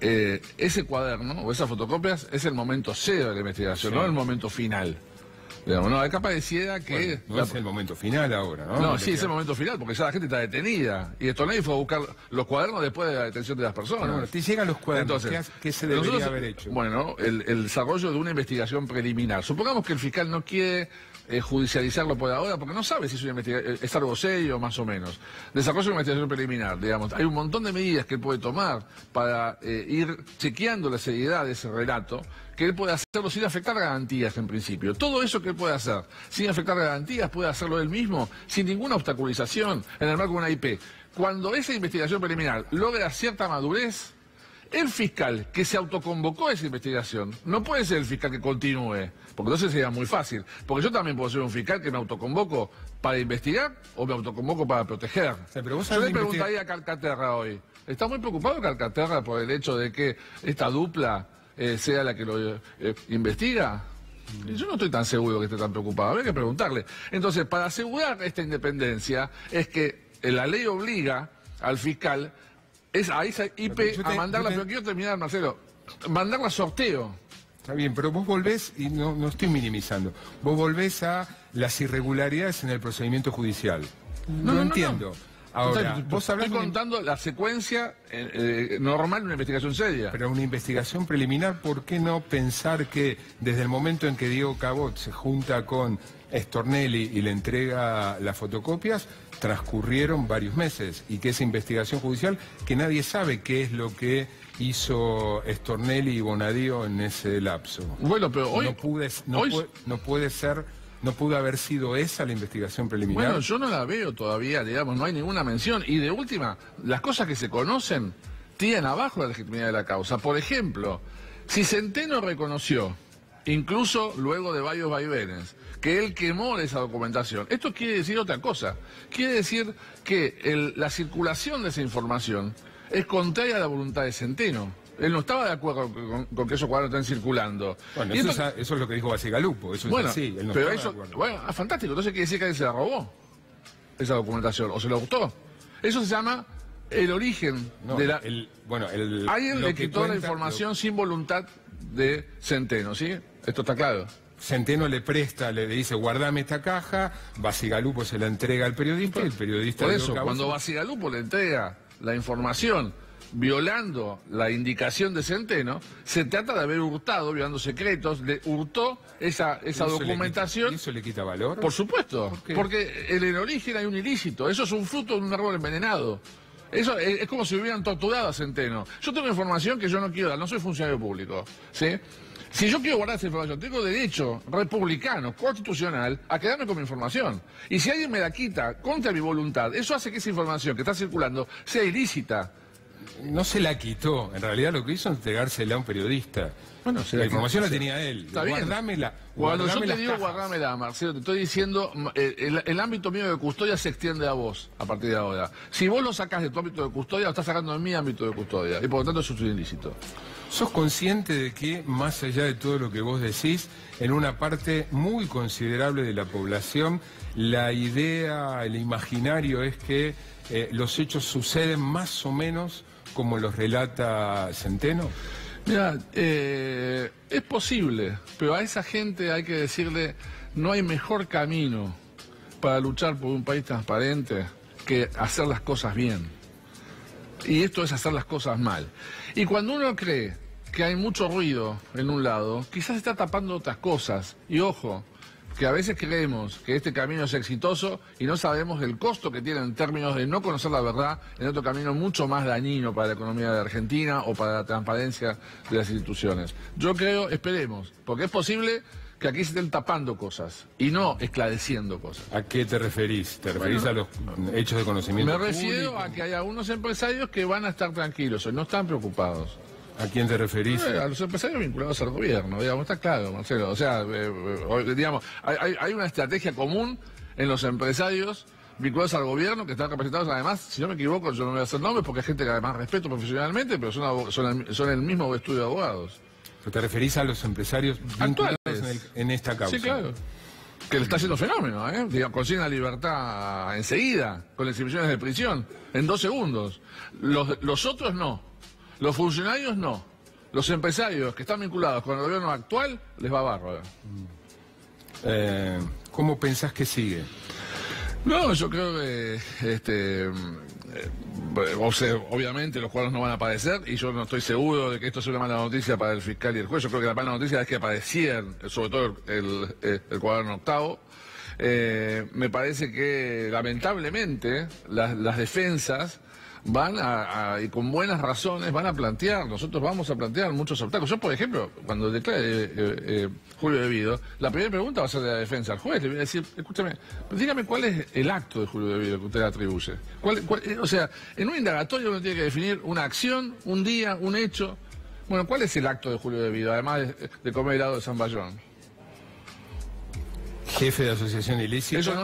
ese cuaderno o esas fotocopias es el momento cero de la investigación, no el momento final. Digamos, no, acá pareciera que... Bueno, no es el momento final ahora, ¿no? No, sí, es el momento final, porque ya la gente está detenida. Y esto nadie fue a buscar los cuadernos después de la detención de las personas. Bueno, te llegan los cuadernos. Entonces, ¿qué se debería haber hecho? Bueno, el desarrollo de una investigación preliminar. Supongamos que el fiscal no quiere judicializarlo por ahora, porque no sabe si es, es algo serio, más o menos. Desarrollo de una investigación preliminar, digamos. Hay un montón de medidas que él puede tomar para ir chequeando la seriedad de ese relato, que él puede hacerlo sin afectar garantías en principio. Todo eso que él puede hacer sin afectar garantías, puede hacerlo él mismo, sin ninguna obstaculización, en el marco de una IP. Cuando esa investigación preliminar logra cierta madurez, el fiscal que se autoconvocó a esa investigación no puede ser el fiscal que continúe, porque entonces sería muy fácil. Porque yo también puedo ser un fiscal que me autoconvoco para investigar o me autoconvoco para proteger. Sí, pero vos yo le preguntaría a Calcaterra hoy, ¿está muy preocupado Calcaterra por el hecho de que esta dupla sea la que lo investiga? Y yo no estoy tan seguro que esté tan preocupado, habría que preguntarle. Entonces, para asegurar esta independencia, es que la ley obliga al fiscal a esa IP a mandarla, pero quiero terminar, Marcelo, mandarla a sorteo. Está bien, pero vos volvés, y no estoy minimizando, vos volvés a las irregularidades en el procedimiento judicial. No entiendo. No. Ahora, vos estoy contando la secuencia normal de una investigación seria. Pero una investigación preliminar, ¿por qué no pensar que desde el momento en que Diego Cabot se junta con Stornelli y le entrega las fotocopias, transcurrieron varios meses, y que esa investigación judicial, que nadie sabe qué es lo que hizo Stornelli y Bonadío en ese lapso? Bueno, pero hoy... ¿No pudo haber sido esa la investigación preliminar? Bueno, yo no la veo todavía, digamos, no hay ninguna mención. Y de última, las cosas que se conocen tienen abajo la legitimidad de la causa. Por ejemplo, si Centeno reconoció, incluso luego de varios vaivenes, que él quemó esa documentación, esto quiere decir otra cosa. Quiere decir que la circulación de esa información es contraria a la voluntad de Centeno. Él no estaba de acuerdo con que esos cuadros estén circulando. Bueno, eso es lo que dijo Bacigalupo, eso bueno, es así. Él no pero estaba eso, de acuerdo. bueno, fantástico, entonces quiere decir que él se la robó, esa documentación, o se la gustó. Eso se llama el origen de la... Alguien le quitó la información sin voluntad de Centeno, ¿sí? Esto está claro. Centeno le presta, le dice, guardame esta caja, Bacigalupo se la entrega al periodista, y el periodista... Por eso, cuando Bacigalupo le entrega la información violando la indicación de Centeno, se trata de haber hurtado, violando secretos, le hurtó esa documentación. ¿Y eso le quita valor? Por supuesto, porque en el origen hay un ilícito, eso es un fruto de un árbol envenenado. Eso es como si hubieran torturado a Centeno. Yo tengo información que yo no quiero dar, no soy funcionario público, ¿sí? Si yo quiero guardar esa información, tengo derecho republicano, constitucional, a quedarme con mi información. Y si alguien me la quita contra mi voluntad, eso hace que esa información que está circulando sea ilícita. No se la quitó, en realidad lo que hizo es entregársela a un periodista. Bueno, la información la tenía él. Está bien. Guardámela. Cuando yo te digo guardámela, Marcelo, te estoy diciendo, el ámbito mío de custodia se extiende a vos a partir de ahora. Si vos lo sacás de tu ámbito de custodia, lo estás sacando de mi ámbito de custodia. Y por lo tanto eso es un ilícito. ¿Sos consciente de que, más allá de todo lo que vos decís, en una parte muy considerable de la población, la idea, el imaginario es que los hechos suceden más o menos como los relata Centeno? Mira, es posible, pero a esa gente hay que decirle, no hay mejor camino para luchar por un país transparente que hacer las cosas bien. Y esto es hacer las cosas mal. Y cuando uno cree que hay mucho ruido en un lado, quizás está tapando otras cosas. Y ojo, que a veces creemos que este camino es exitoso y no sabemos el costo que tiene en términos de no conocer la verdad en otro camino mucho más dañino para la economía de Argentina o para la transparencia de las instituciones. Yo creo, esperemos, porque es posible que aquí se estén tapando cosas y no esclareciendo cosas. ¿A qué te referís? ¿Te referís a los hechos de conocimiento Me refiero público? a que hay algunos empresarios que van a estar tranquilos, no están preocupados. ¿A quién te referís? A los empresarios vinculados al gobierno, digamos, está claro, Marcelo. O sea, digamos, hay una estrategia común en los empresarios vinculados al gobierno que están representados, además, si no me equivoco, yo no voy a hacer nombres porque hay gente que además respeto profesionalmente, pero son el mismo estudio de abogados. ¿Te referís a los empresarios vinculados en esta causa? Sí, claro. Que le está haciendo fenómeno, ¿eh? Digamos, consiguen la libertad enseguida, con exhibiciones de prisión, en 2 segundos. Los otros no. Los funcionarios no. Los empresarios que están vinculados con el gobierno actual, les va bárbaro. ¿Cómo pensás que sigue? No, yo creo que obviamente los cuadros no van a aparecer y yo no estoy seguro de que esto sea una mala noticia para el fiscal y el juez. Yo creo que la mala noticia es que aparecieran, sobre todo el cuaderno octavo. Me parece que lamentablemente las defensas van y con buenas razones van a plantear, nosotros vamos a plantear muchos obstáculos. Yo, por ejemplo, cuando declare Julio Debido, la primera pregunta va a ser de la defensa al juez. Le voy a decir, escúchame, dígame cuál es el acto de Julio Debido que usted le atribuye. O sea, en un indagatorio uno tiene que definir una acción, un día, un hecho. Bueno, ¿cuál es el acto de Julio Debido, además de comer helado de San Bayón? Jefe de asociación ilícita. Eso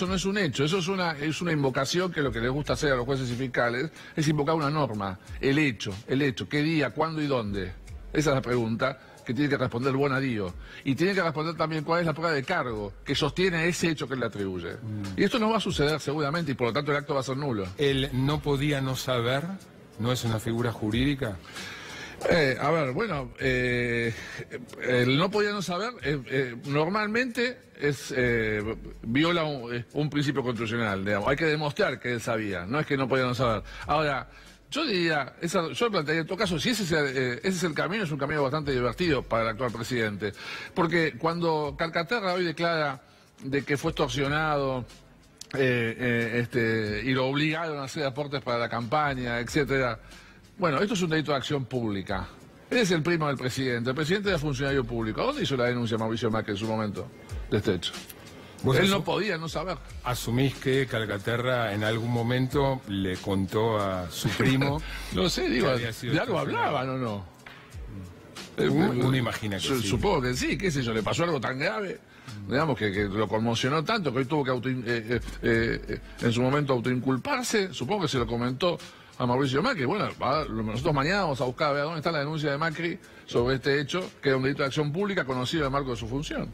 no es un hecho, eso es una invocación que lo que les gusta hacer a los jueces y fiscales es invocar una norma, el hecho, qué día, cuándo y dónde. Esa es la pregunta que tiene que responder Bonadío. Y tiene que responder también cuál es la prueba de cargo que sostiene ese hecho que le atribuye. Y esto no va a suceder seguramente y por lo tanto el acto va a ser nulo. ¿El no podía no saber no es una figura jurídica? A ver, bueno, el no podía no saber, normalmente viola un principio constitucional, digamos. Hay que demostrar que él sabía, no es que no podía no saber. Ahora, yo diría, yo plantearía en todo caso, si ese es el camino, es un camino bastante divertido para el actual presidente. Porque cuando Calcaterra hoy declara de que fue extorsionado, y lo obligaron a hacer aportes para la campaña, etcétera. Bueno, esto es un delito de acción pública. Él es el primo del presidente. El presidente era funcionario público. ¿A dónde hizo la denuncia Mauricio Macri en su momento de este hecho? Él no podía no saber. ¿Asumís que Calcaterra en algún momento le contó a su primo? No sé, digo, ¿de algo hablaban o no? Uno imagina que sí. Supongo que sí, qué sé yo, le pasó algo tan grave, digamos, que lo conmocionó tanto que hoy tuvo que en su momento autoinculparse. Supongo que se lo comentó a Mauricio Macri. Bueno, nosotros mañana vamos a buscar a ver dónde está la denuncia de Macri sobre este hecho, que era un delito de acción pública conocido en el marco de su función.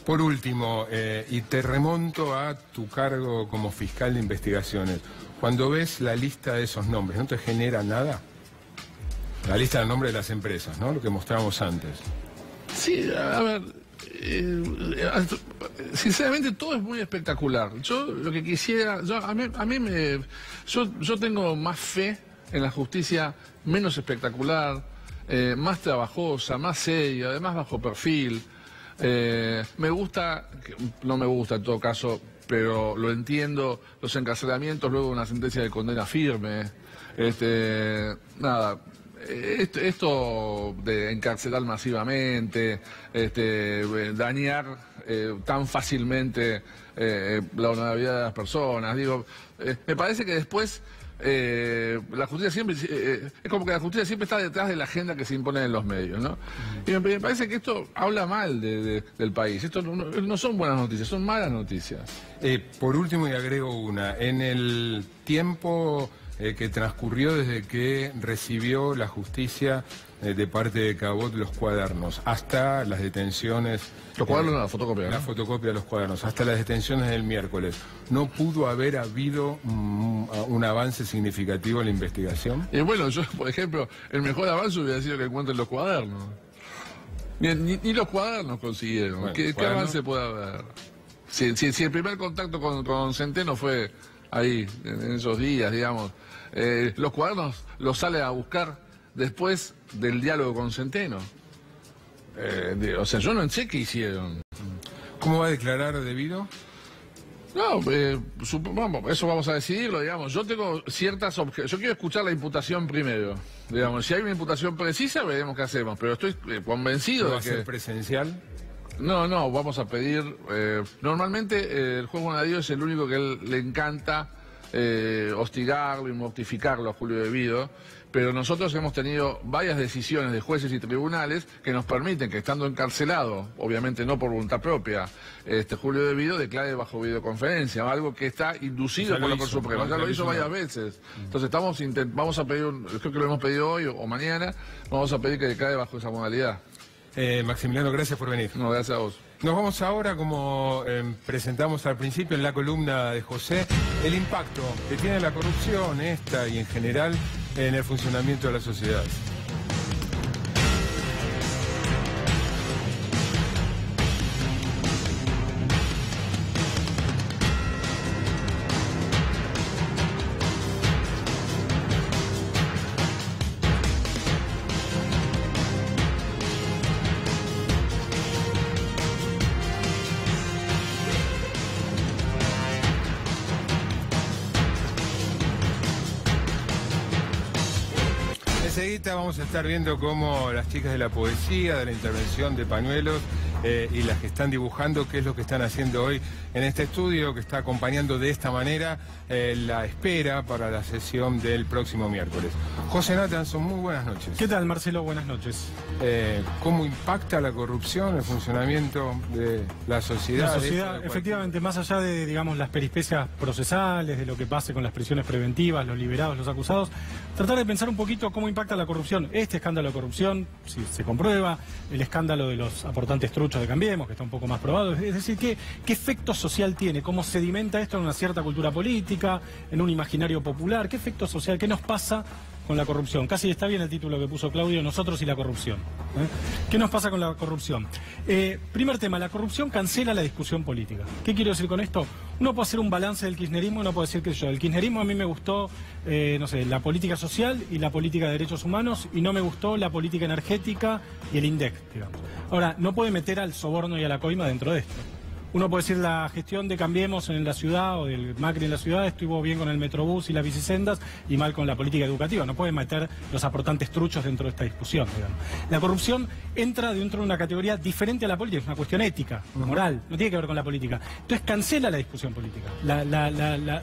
Por último, y te remonto a tu cargo como fiscal de investigaciones, cuando ves la lista de esos nombres, ¿no te genera nada? La lista de nombres de las empresas, ¿no? Lo que mostrábamos antes. Sí, a ver, sinceramente todo es muy espectacular. Yo lo que quisiera, yo tengo más fe en la justicia menos espectacular, más trabajosa, más seria, además bajo perfil. Me gusta, no me gusta en todo caso, pero lo entiendo, los encarcelamientos luego de una sentencia de condena firme. Nada. Esto de encarcelar masivamente, dañar tan fácilmente la honorabilidad de las personas, digo, me parece que después la justicia siempre es como que la justicia siempre está detrás de la agenda que se impone en los medios, ¿no? Y me parece que esto habla mal del país. Esto no son buenas noticias, son malas noticias. Por último, y agrego una, en el tiempo que transcurrió desde que recibió la justicia de parte de Cabot los cuadernos, hasta las detenciones... Los cuadernos, la fotocopia, ¿no? La fotocopia de los cuadernos, hasta las detenciones del miércoles. ¿No pudo haber habido un avance significativo en la investigación? Y bueno, yo, por ejemplo, el mejor avance hubiera sido que encuentren los cuadernos. Ni los cuadernos consiguieron. Bueno, ¿Qué avance puede haber? Si el primer contacto con Centeno fue ahí, en esos días, digamos, los cuadernos los sale a buscar después del diálogo con Centeno. O sea, yo no sé qué hicieron. ¿Cómo va a declarar debido? No, eso vamos a decidirlo, digamos. Yo tengo ciertas objeciones. Yo quiero escuchar la imputación primero. Digamos, si hay una imputación precisa, veremos qué hacemos. Pero estoy convencido ¿Va de que... a ser presencial? No, vamos a pedir... normalmente el juez Bonadío es el único que él le encanta hostigarlo y mortificarlo a Julio De Vido, pero nosotros hemos tenido varias decisiones de jueces y tribunales que nos permiten que, estando encarcelado, obviamente no por voluntad propia, Julio De Vido declare bajo videoconferencia, algo que está inducido por la Corte Suprema. Ya lo hizo varias veces. Entonces vamos a pedir, creo que lo hemos pedido hoy o mañana, vamos a pedir que declare bajo esa modalidad. Maximiliano, gracias por venir. No, gracias a vos. Nos vamos ahora, como presentamos al principio en la columna de José, el impacto que tiene la corrupción, esta y en general, en el funcionamiento de la sociedad. Enseguida vamos a estar viendo cómo las chicas de la poesía, de la intervención de pañuelos y las que están dibujando, qué es lo que están haciendo hoy en este estudio que está acompañando de esta manera la espera para la sesión del próximo miércoles. José Nathanson, muy buenas noches. ¿Qué tal, Marcelo? Buenas noches. ¿Cómo impacta la corrupción, el funcionamiento de la sociedad? La sociedad, efectivamente, más allá de, digamos, las peripecias procesales, de lo que pase con las prisiones preventivas, los liberados, los acusados, tratar de pensar un poquito cómo impacta la corrupción. Este escándalo de corrupción, si se comprueba, el escándalo de los aportantes truchos de Cambiemos, que está un poco más probado, es decir, ¿qué efecto social tiene? ¿Cómo sedimenta esto en una cierta cultura política, en un imaginario popular? ¿Qué efecto social? ¿Qué nos pasa con la corrupción? Casi está bien el título que puso Claudio, Nosotros y la corrupción. ¿Qué nos pasa con la corrupción? Primer tema, la corrupción cancela la discusión política. ¿Qué quiero decir con esto? Uno puede hacer un balance del kirchnerismo, uno puede decir que el kirchnerismo a mí me gustó, no sé, la política social y la política de derechos humanos, y no me gustó la política energética y el INDEC, digamos. Ahora, no puede meter al soborno y a la coima dentro de esto. Uno puede decir la gestión de Cambiemos en la ciudad o del Macri en la ciudad estuvo bien con el Metrobús y las bicisendas y mal con la política educativa. No puede meter los aportantes truchos dentro de esta discusión, digamos. La corrupción entra dentro de una categoría diferente a la política, es una cuestión ética, moral, no tiene que ver con la política. Entonces cancela la discusión política,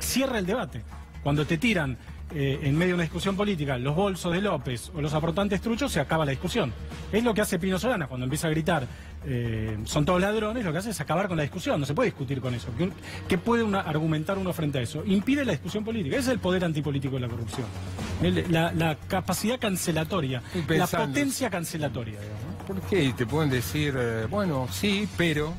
cierra el debate. Cuando te tiran en medio de una discusión política los bolsos de López o los aportantes truchos, se acaba la discusión. Es lo que hace Pino Solana cuando empieza a gritar son todos ladrones, lo que hace es acabar con la discusión, no se puede discutir con eso. ¿Qué puede argumentar uno frente a eso? Impide la discusión política, ese es el poder antipolítico de la corrupción. La capacidad cancelatoria, la potencia cancelatoria, digamos. ¿Por qué? Y te pueden decir, bueno, sí, pero...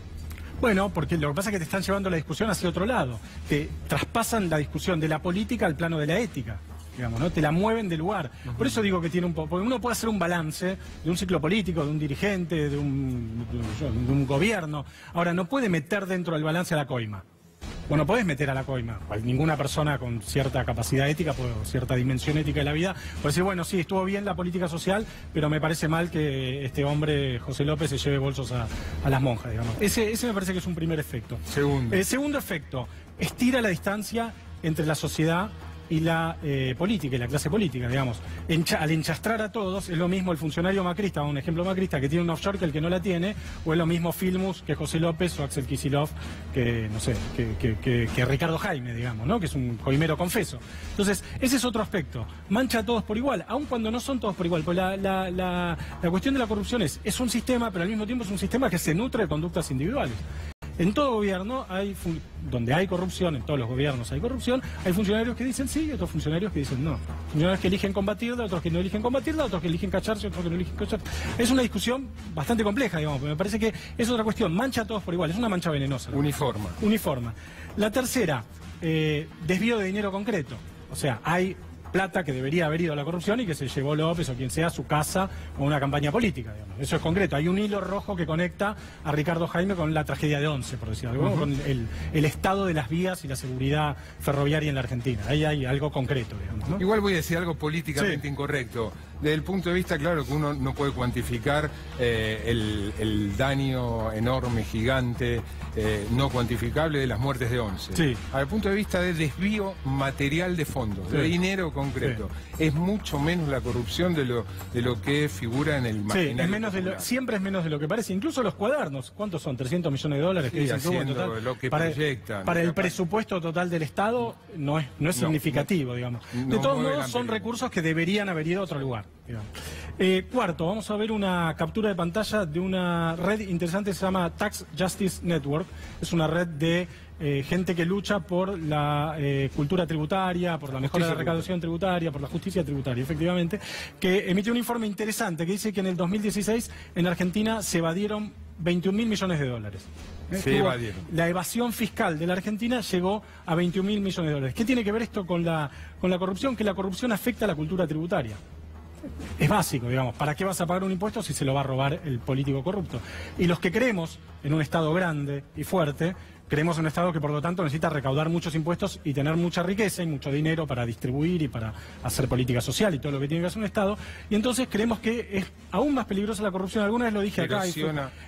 Bueno, porque lo que pasa es que te están llevando la discusión hacia otro lado. Te traspasan la discusión de la política al plano de la ética, digamos, ¿no? Te la mueven del lugar. Por eso digo que tiene un poco... Porque uno puede hacer un balance de un ciclo político, de un dirigente, de un gobierno. Ahora, no puede meter dentro del balance a la coima. Bueno, podés meter a la coima. Ninguna persona con cierta capacidad ética, cierta dimensión ética de la vida, puede decir, bueno, sí, estuvo bien la política social, pero me parece mal que este hombre, José López, se lleve bolsos a las monjas, digamos. Ese me parece que es un primer efecto. Segundo. El segundo efecto, estira la distancia entre la sociedad y la política y la clase política, digamos. Al enchastrar a todos, es lo mismo el funcionario macrista, un ejemplo macrista, que tiene un offshore que el que no la tiene, o es lo mismo Filmus que José López o Axel Kicillof que, no sé, que Ricardo Jaime, digamos, ¿no? Que es un coimero confeso. Entonces, ese es otro aspecto. Mancha a todos por igual, aun cuando no son todos por igual. Pues la cuestión de la corrupción es un sistema, pero al mismo tiempo es un sistema que se nutre de conductas individuales. En todo gobierno donde hay corrupción, en todos los gobiernos hay corrupción, hay funcionarios que dicen sí y otros funcionarios que dicen no. Funcionarios que eligen combatirla, otros que no eligen combatirla, otros que eligen cacharse, otros que no eligen cacharse. Es una discusión bastante compleja, digamos, pero me parece que es otra cuestión. Mancha a todos por igual, es una mancha venenosa. Uniforma. La tercera, desvío de dinero concreto. O sea, hay plata que debería haber ido a la corrupción y que se llevó López o quien sea a su casa o una campaña política, digamos. Eso es concreto. Hay un hilo rojo que conecta a Ricardo Jaime con la tragedia de Once, por decirlo algo, con el estado de las vías y la seguridad ferroviaria en la Argentina. Ahí hay algo concreto, digamos, ¿no? Igual voy a decir algo políticamente incorrecto. Desde el punto de vista, claro, que uno no puede cuantificar el daño enorme, gigante, no cuantificable de las muertes de Once. Sí. Al punto de vista de desvío material de fondos, de dinero concreto, es mucho menos la corrupción de lo que figura en el imaginario. Siempre es menos de lo que parece. Incluso los cuadernos, ¿cuántos son? 300 millones de dólares que dicen total, lo que proyectan. Para el presupuesto total del Estado no es significativo, digamos. De todos modos, son recursos que deberían haber ido a otro lugar. Cuarto, vamos a ver una captura de pantalla de una red interesante que se llama Tax Justice Network. Es una red de gente que lucha por la cultura tributaria, por la mejora de la recaudación tributaria, por la justicia tributaria, efectivamente, que emitió un informe interesante que dice que en el 2016 en Argentina se evadieron 21.000 millones de dólares. La evasión fiscal de la Argentina llegó a 21.000 millones de dólares. ¿Qué tiene que ver esto con la corrupción? Que la corrupción afecta a la cultura tributaria. Es básico, digamos, ¿para qué vas a pagar un impuesto si se lo va a robar el político corrupto? Y los que creemos en un Estado grande y fuerte, creemos en un Estado que por lo tanto necesita recaudar muchos impuestos y tener mucha riqueza y mucho dinero para distribuir y para hacer política social y todo lo que tiene que hacer un Estado. Y entonces creemos que es aún más peligrosa la corrupción. Alguna vez lo dije acá.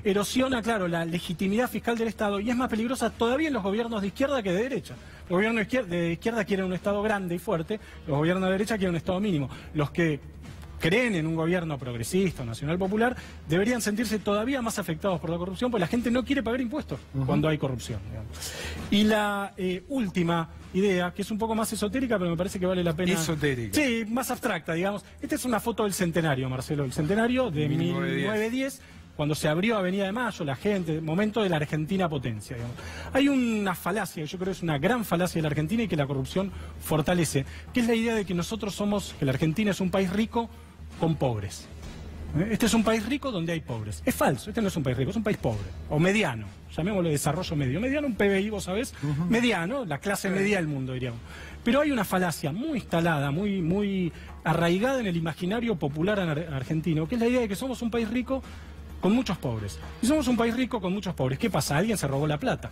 Erosiona, claro, la legitimidad fiscal del Estado y es más peligrosa todavía en los gobiernos de izquierda que de derecha. Los gobiernos de izquierda quieren un Estado grande y fuerte, los gobiernos de derecha quieren un Estado mínimo. Los que creen en un gobierno progresista o nacional popular, deberían sentirse todavía más afectados por la corrupción, porque la gente no quiere pagar impuestos cuando hay corrupción, digamos. Y la última idea, que es un poco más esotérica, pero me parece que vale la pena... Esotérica. Sí, más abstracta, digamos. Esta es una foto del centenario, Marcelo, el centenario de 1910, cuando se abrió Avenida de Mayo, la gente, momento de la Argentina potencia, digamos. Hay una falacia, yo creo que es una gran falacia de la Argentina y que la corrupción fortalece, que es la idea de que que la Argentina es un país rico con pobres. Este es un país rico donde hay pobres. Es falso, este no es un país rico, es un país pobre, o mediano, llamémoslo desarrollo medio. Mediano, un PBI, vos sabés, mediano, la clase media del mundo, diríamos. Pero hay una falacia muy instalada, muy arraigada en el imaginario popular argentino, que es la idea de que somos un país rico con muchos pobres. Y somos un país rico con muchos pobres. ¿Qué pasa? Alguien se robó la plata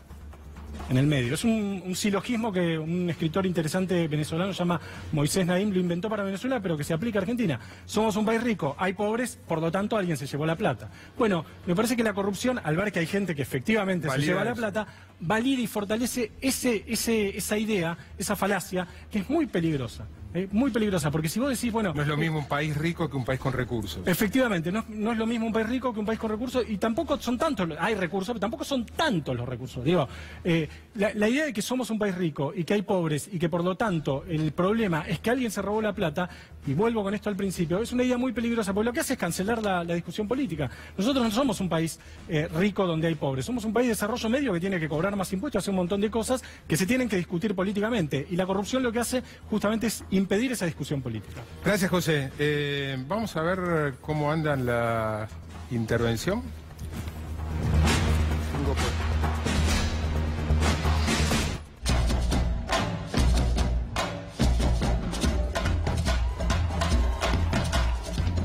en el medio. Es un silogismo que un escritor interesante venezolano llama Moisés Naim, lo inventó para Venezuela, pero que se aplica a Argentina. Somos un país rico, hay pobres, por lo tanto alguien se llevó la plata. Bueno, me parece que la corrupción, al ver que hay gente que efectivamente se lleva la plata, valida y fortalece esa idea, esa falacia, que es muy peligrosa. Muy peligrosa, porque si vos decís, bueno... No es lo mismo un país rico que un país con recursos. Efectivamente, no es lo mismo un país rico que un país con recursos, y tampoco son tantos, hay recursos, pero tampoco son tantos los recursos. Digo, la idea de que somos un país rico y que hay pobres y que por lo tanto el problema es que alguien se robó la plata, y vuelvo con esto al principio, es una idea muy peligrosa, porque lo que hace es cancelar la discusión política. Nosotros no somos un país rico donde hay pobres, somos un país de desarrollo medio que tiene que cobrar más impuestos, hacer un montón de cosas que se tienen que discutir políticamente, y la corrupción lo que hace justamente es impedir esa discusión política. Gracias, José. Vamos a ver cómo anda la intervención.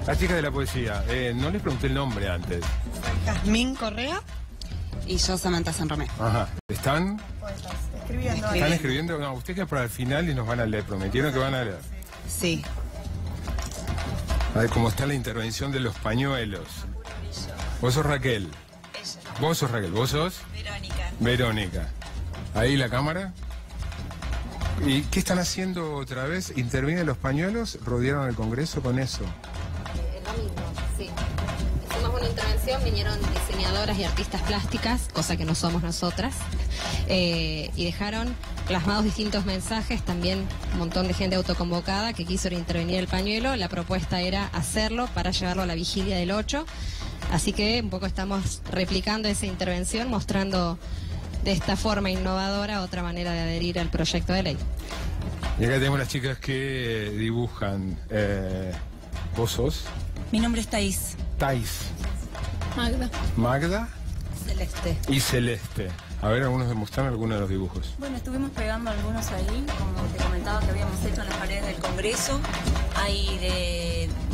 La chica de la poesía, no les pregunté el nombre antes. Jazmín Correa y yo, Samantha San Romero. Ajá. ¿Están? Escribiendo. ¿Están escribiendo? No, ustedes quedan para el final y nos van a leer. ¿Prometieron que van a leer? Sí. A ver cómo está la intervención de los pañuelos. Vos sos Raquel. Vos sos Raquel. ¿Vos sos? Verónica. Verónica. Ahí la cámara. ¿Y qué están haciendo otra vez? ¿Intervienen los pañuelos? ¿Rodearon el Congreso con eso? El domingo, sí. Hicimos una intervención, vinieron diseñadoras y artistas plásticas, cosa que no somos nosotras, y dejaron plasmados distintos mensajes, también un montón de gente autoconvocada que quiso intervenir el pañuelo. La propuesta era hacerlo para llevarlo a la vigilia del 8, así que un poco estamos replicando esa intervención, mostrando de esta forma innovadora otra manera de adherir al proyecto de ley. Y acá tenemos las chicas que dibujan. ¿Vos sos? Mi nombre es Thais. Thais. Magda. Magda. Celeste. Y Celeste. A ver, mostrame algunos de los dibujos. Bueno, estuvimos pegando algunos ahí, como te comentaba que habíamos hecho en las paredes del Congreso.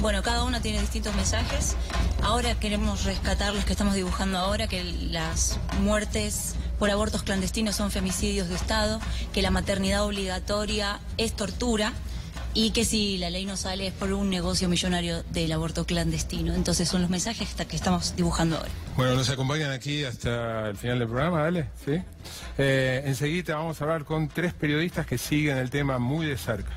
Bueno, cada uno tiene distintos mensajes. Ahora queremos rescatar los que estamos dibujando ahora, que las muertes por abortos clandestinos son femicidios de Estado, que la maternidad obligatoria es tortura y que si la ley no sale es por un negocio millonario del aborto clandestino. Entonces son los mensajes que estamos dibujando ahora. Bueno, nos acompañan aquí hasta el final del programa, dale, ¿sí? Enseguida vamos a hablar con 3 periodistas que siguen el tema muy de cerca.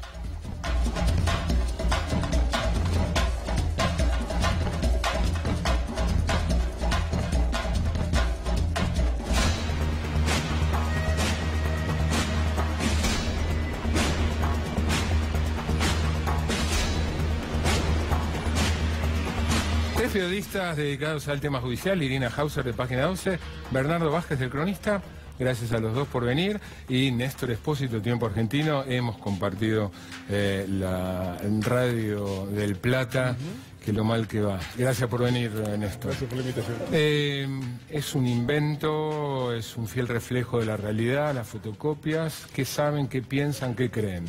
Periodistas dedicados al tema judicial, Irina Hauser de Página 12, Bernardo Vázquez del Cronista, gracias a los dos por venir, y Néstor Espósito, Tiempo Argentino. Hemos compartido la radio del Plata, que lo mal que va. Gracias por venir, Néstor. Gracias por la invitación. Es un invento, es un fiel reflejo de la realidad, las fotocopias. ¿Qué saben, qué piensan, qué creen?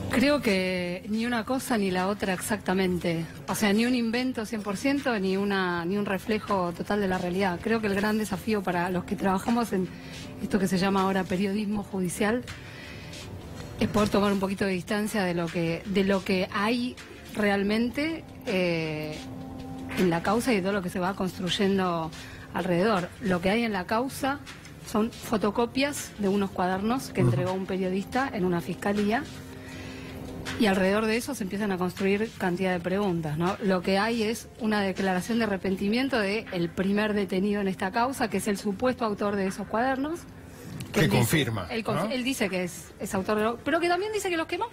Creo que ni una cosa ni la otra exactamente. O sea, ni un invento 100% ni un reflejo total de la realidad. Creo que el gran desafío para los que trabajamos en esto que se llama ahora periodismo judicial es poder tomar un poquito de distancia de lo que hay realmente en la causa y de todo lo que se va construyendo alrededor. Lo que hay en la causa son fotocopias de unos cuadernos que entregó un periodista en una fiscalía. Y alrededor de eso se empiezan a construir cantidad de preguntas, ¿no? Lo que hay es una declaración de arrepentimiento del primer detenido en esta causa, que es el supuesto autor de esos cuadernos. Que confirma. Él dice que es autor pero que también dice que los quemó,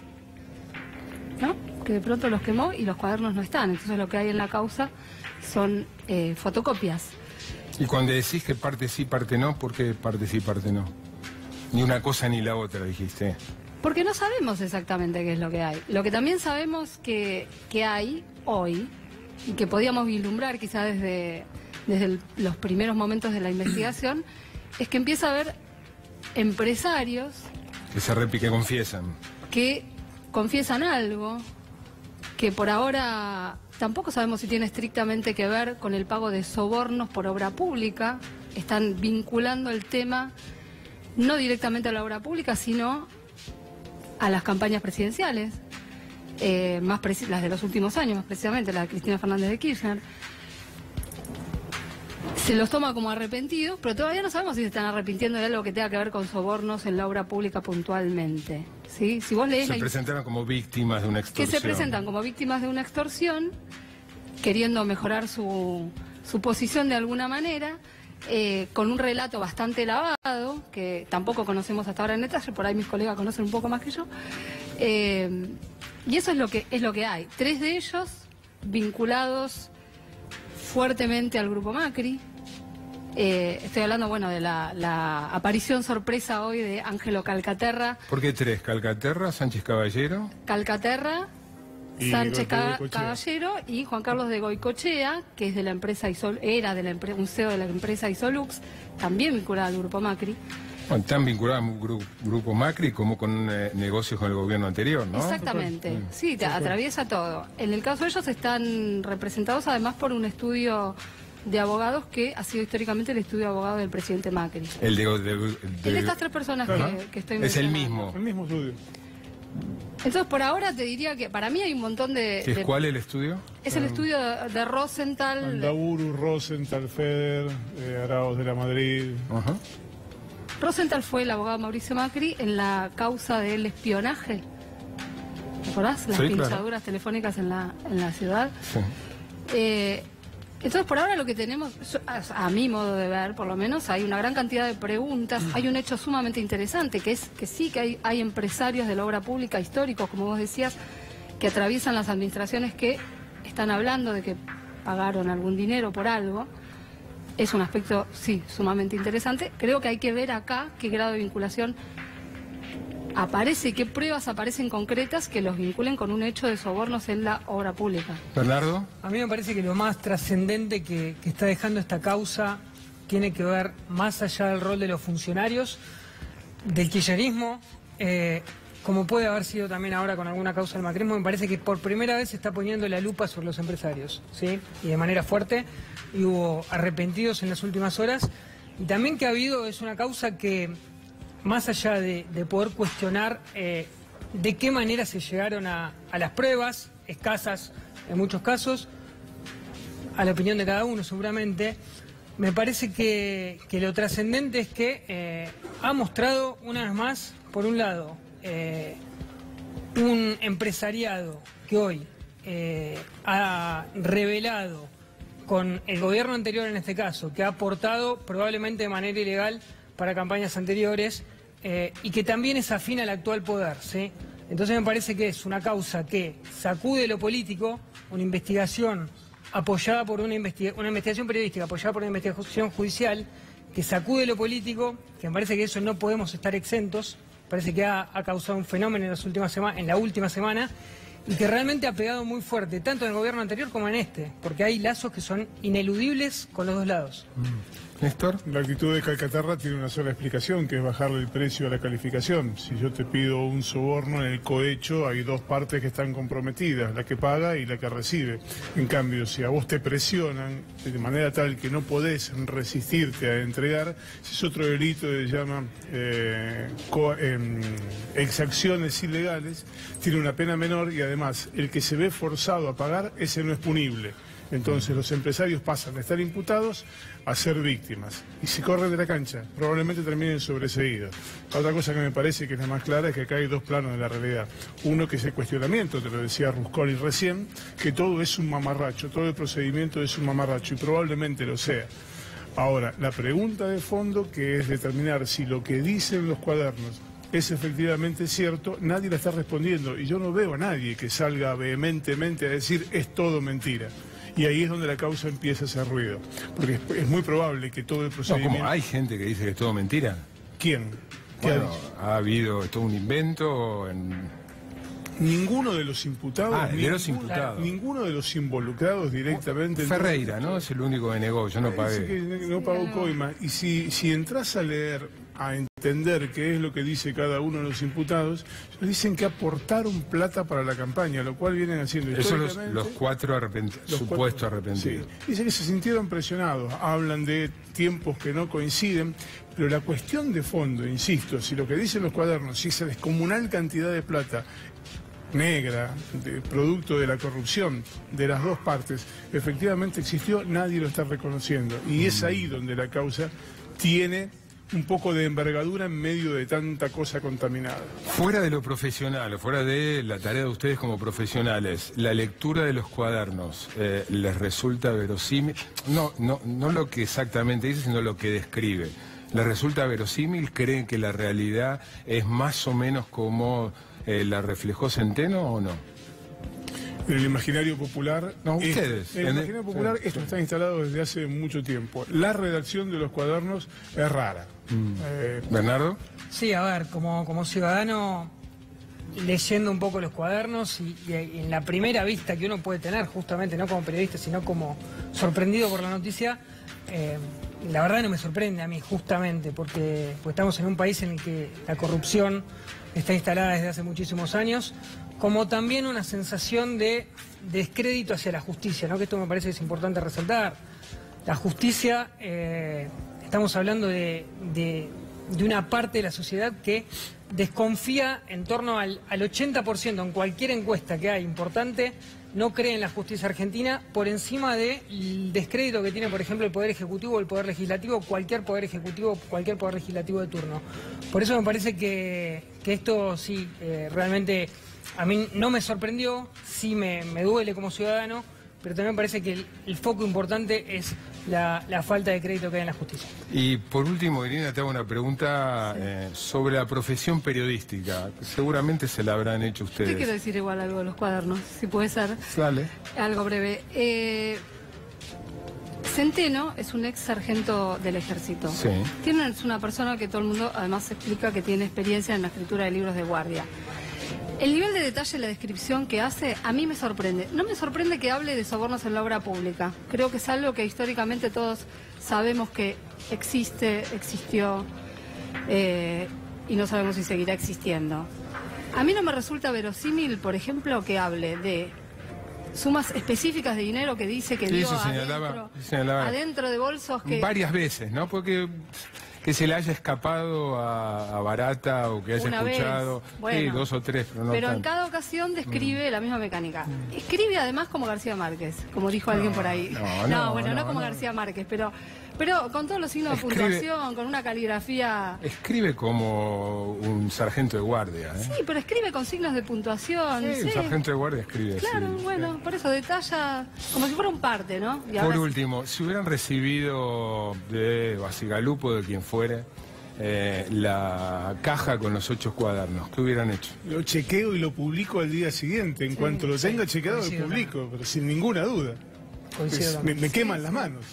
¿no? Que de pronto los quemó y los cuadernos no están. Entonces lo que hay en la causa son fotocopias. Y cuando decís que parte sí, parte no, ¿por qué parte sí, parte no? Ni una cosa ni la otra, dijiste. Porque no sabemos exactamente qué es lo que hay. Lo que también sabemos que hay hoy, y que podíamos vislumbrar quizá desde los primeros momentos de la investigación, es que empieza a haber empresarios que confiesan. Que confiesan algo que por ahora tampoco sabemos si tiene estrictamente que ver con el pago de sobornos por obra pública. Están vinculando el tema no directamente a la obra pública, sino a las campañas presidenciales, las de los últimos años, más precisamente la de Cristina Fernández de Kirchner. Se los toma como arrepentidos, pero todavía no sabemos si se están arrepintiendo de algo que tenga que ver con sobornos en la obra pública puntualmente, ¿sí? Si vos lees se presentaron como víctimas de una extorsión. Que se presentan como víctimas de una extorsión, queriendo mejorar su posición de alguna manera, con un relato bastante lavado, que tampoco conocemos hasta ahora en detalle, por ahí mis colegas conocen un poco más que yo, y eso es lo que hay. 3 de ellos vinculados fuertemente al grupo Macri. Estoy hablando, bueno, de la aparición sorpresa hoy de Ángelo Calcaterra. ¿Por qué 3? ¿Calcaterra, Sánchez Caballero? Calcaterra, Sánchez Caballero y Juan Carlos de Goicoechea, que es de la empresa un CEO de la empresa Isolux, también vinculado al grupo Macri. Bueno, tan vinculado al grupo Macri como con negocios con el gobierno anterior, ¿no? Exactamente, sí, atraviesa todo. En el caso de ellos están representados además por un estudio de abogados que ha sido históricamente el estudio de abogados del presidente Macri. El de estas 3 personas que estoy mencionando. Es el mismo. El mismo estudio. Entonces, por ahora te diría que para mí hay un montón de... ¿Cuál es el estudio? Es el estudio de Rosenthal. Andauru, Rosenthal, Feder, Arauz de la Madrid. Rosenthal fue el abogado Mauricio Macri en la causa del espionaje. ¿Te acordás? Las pinchaduras telefónicas en la ciudad. Sí. Entonces, por ahora lo que tenemos, a mi modo de ver, por lo menos, hay una gran cantidad de preguntas. Hay un hecho sumamente interesante, que es que sí que hay empresarios de la obra pública históricos, como vos decías, que atraviesan las administraciones que están hablando de que pagaron algún dinero por algo. Es un aspecto, sí, sumamente interesante. Creo que hay que ver acá qué grado de vinculación aparece y qué pruebas aparecen concretas que los vinculen con un hecho de sobornos en la obra pública. Bernardo. A mí me parece que lo más trascendente que está dejando esta causa tiene que ver más allá del rol de los funcionarios, del kirchnerismo, como puede haber sido también ahora con alguna causa del macrismo. Me parece que por primera vez se está poniendo la lupa sobre los empresarios, ¿sí? Y de manera fuerte, y hubo arrepentidos en las últimas horas, y también que ha habido, es una causa que, más allá de poder cuestionar de qué manera se llegaron a las pruebas, escasas en muchos casos, a la opinión de cada uno seguramente, me parece que lo trascendente es que ha mostrado una vez más, por un lado, un empresariado que hoy ha revelado con el gobierno anterior en este caso, que ha aportado probablemente de manera ilegal para campañas anteriores, y que también es afín al actual poder, ¿sí? Entonces me parece que es una causa que sacude lo político, una investigación apoyada por una investigación periodística, apoyada por una investigación judicial, que sacude lo político, que me parece que eso no podemos estar exentos, parece que ha causado un fenómeno en la última semana, y que realmente ha pegado muy fuerte, tanto en el gobierno anterior como en este, porque hay lazos que son ineludibles con los dos lados. Néstor. La actitud de Calcaterra tiene una sola explicación, que es bajarle el precio a la calificación. Si yo te pido un soborno en el cohecho, hay dos partes que están comprometidas, la que paga y la que recibe. En cambio, si a vos te presionan de manera tal que no podés resistirte a entregar, ese es otro delito que se llama exacciones ilegales, tiene una pena menor, y además el que se ve forzado a pagar, ese no es punible. Entonces los empresarios pasan de estar imputados a ser víctimas y se corren de la cancha, probablemente terminen sobreseídos. La otra cosa que me parece que es la más clara es que acá hay dos planos de la realidad. Uno que es el cuestionamiento, te lo decía Rusconi recién, que todo es un mamarracho, todo el procedimiento es un mamarracho, y probablemente lo sea. Ahora, la pregunta de fondo, que es determinar si lo que dicen los cuadernos es efectivamente cierto, nadie la está respondiendo, y yo no veo a nadie que salga vehementemente a decir es todo mentira. Y ahí es donde la causa empieza a hacer ruido. Porque es muy probable que todo el procedimiento... ¿Cómo? ¿Hay gente que dice que es todo mentira? ¿Quién? Bueno, ha habido todo un invento en... Ninguno de los imputados, ninguno de los involucrados directamente... Ferreira, ¿no? Es el único que negó, yo no pagué. Que no pagó coima. Y si entras a leer, a entender qué es lo que dice cada uno de los imputados, ellos dicen que aportaron plata para la campaña, lo cual vienen haciendo históricamente... Eso los cuatro supuestos arrepentidos. Sí. Dicen que se sintieron presionados, hablan de tiempos que no coinciden, pero la cuestión de fondo, insisto, si lo que dicen los cuadernos, si esa descomunal cantidad de plata negra, producto de la corrupción de las dos partes, efectivamente existió, nadie lo está reconociendo. Y es ahí donde la causa tiene un poco de envergadura en medio de tanta cosa contaminada. Fuera de lo profesional, o fuera de la tarea de ustedes como profesionales, la lectura de los cuadernos, ¿les resulta verosímil? No lo que exactamente dice, sino lo que describe. ¿Les resulta verosímil? ¿Creen que la realidad es más o menos como la reflejó Centeno o no? En el imaginario popular... No, ustedes. En el imaginario popular esto está instalado desde hace mucho tiempo. La redacción de los cuadernos es rara. ¿Bernardo? Sí, a ver, como ciudadano, leyendo un poco los cuadernos y en la primera vista que uno puede tener, justamente no como periodista, sino como sorprendido por la noticia, la verdad no me sorprende a mí, justamente, porque estamos en un país en el que la corrupción está instalada desde hace muchísimos años, como también una sensación de descrédito hacia la justicia, ¿no? Que esto me parece que es importante resaltar. La justicia, estamos hablando de una parte de la sociedad que desconfía en torno al 80% en cualquier encuesta que hay importante no cree en la justicia argentina por encima del descrédito que tiene, por ejemplo, el Poder Ejecutivo o el Poder Legislativo, cualquier Poder Ejecutivo, cualquier Poder Legislativo de turno. Por eso me parece que esto sí, realmente a mí no me sorprendió, sí me duele como ciudadano, pero también me parece que el foco importante es la falta de crédito que hay en la justicia. Y por último, Irina, te hago una pregunta sobre la profesión periodística. Seguramente se la habrán hecho ustedes. Yo quiero decir igual algo de los cuadernos, si puede ser. Dale. Algo breve. Centeno es un ex sargento del ejército. Sí. Es una persona que todo el mundo además explica que tiene experiencia en la escritura de libros de guardia. El nivel de detalle en la descripción que hace a mí me sorprende. No me sorprende que hable de sobornos en la obra pública. Creo que es algo que históricamente todos sabemos que existió y no sabemos si seguirá existiendo. A mí no me resulta verosímil, por ejemplo, que hable de sumas específicas de dinero que dice que dio adentro de bolsos que... Varias veces, ¿no? Porque... que se le haya escapado a Barata o que haya escuchado, bueno, sí, 2 o 3, pero no pero tanto. En cada ocasión describe la misma mecánica. Escribe además como García Márquez, como dijo alguien por ahí. No como García Márquez, pero con todos los signos de puntuación, con una caligrafía... Escribe como un sargento de guardia, ¿eh? Sí, pero escribe con signos de puntuación. Sí, un sargento de guardia escribe. Claro, sí, bueno, por eso detalla como si fuera un parte, ¿no? Y por último, si hubieran recibido de Basigalupo, de quien fuere, la caja con los 8 cuadernos, ¿qué hubieran hecho? Lo chequeo y lo publico al día siguiente. En cuanto lo tenga chequeado, lo publico, pero sin ninguna duda. Me queman las manos.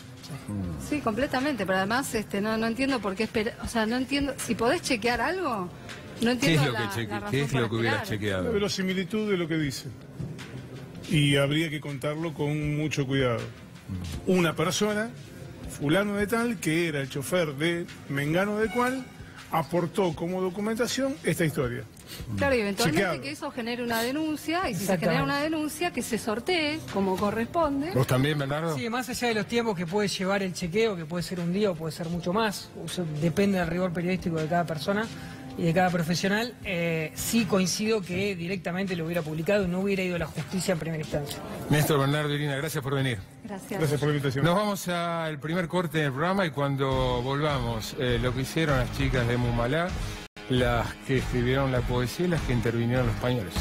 Sí, completamente, pero además no entiendo por qué no entiendo, si podés chequear algo, no entiendo ¿Qué es lo que hubiera chequeado? La verosimilitud de lo que dice. Y habría que contarlo con mucho cuidado. Una persona, fulano de tal, que era el chofer de Mengano de cual, aportó como documentación esta historia. Claro, y eventualmente que eso genere una denuncia, y si se genera una denuncia, que se sortee como corresponde. ¿Vos también, Bernardo? Sí, más allá de los tiempos que puede llevar el chequeo, que puede ser un día o puede ser mucho más, depende del rigor periodístico de cada persona y de cada profesional, sí coincido que directamente lo hubiera publicado y no hubiera ido a la justicia en primera instancia. Néstor, Bernardo, Irina, gracias por venir. Gracias por la invitación. Nos vamos al primer corte del programa y cuando volvamos, lo que hicieron las chicas de Mumalá, las que escribieron la poesía y las que intervinieron los españoles.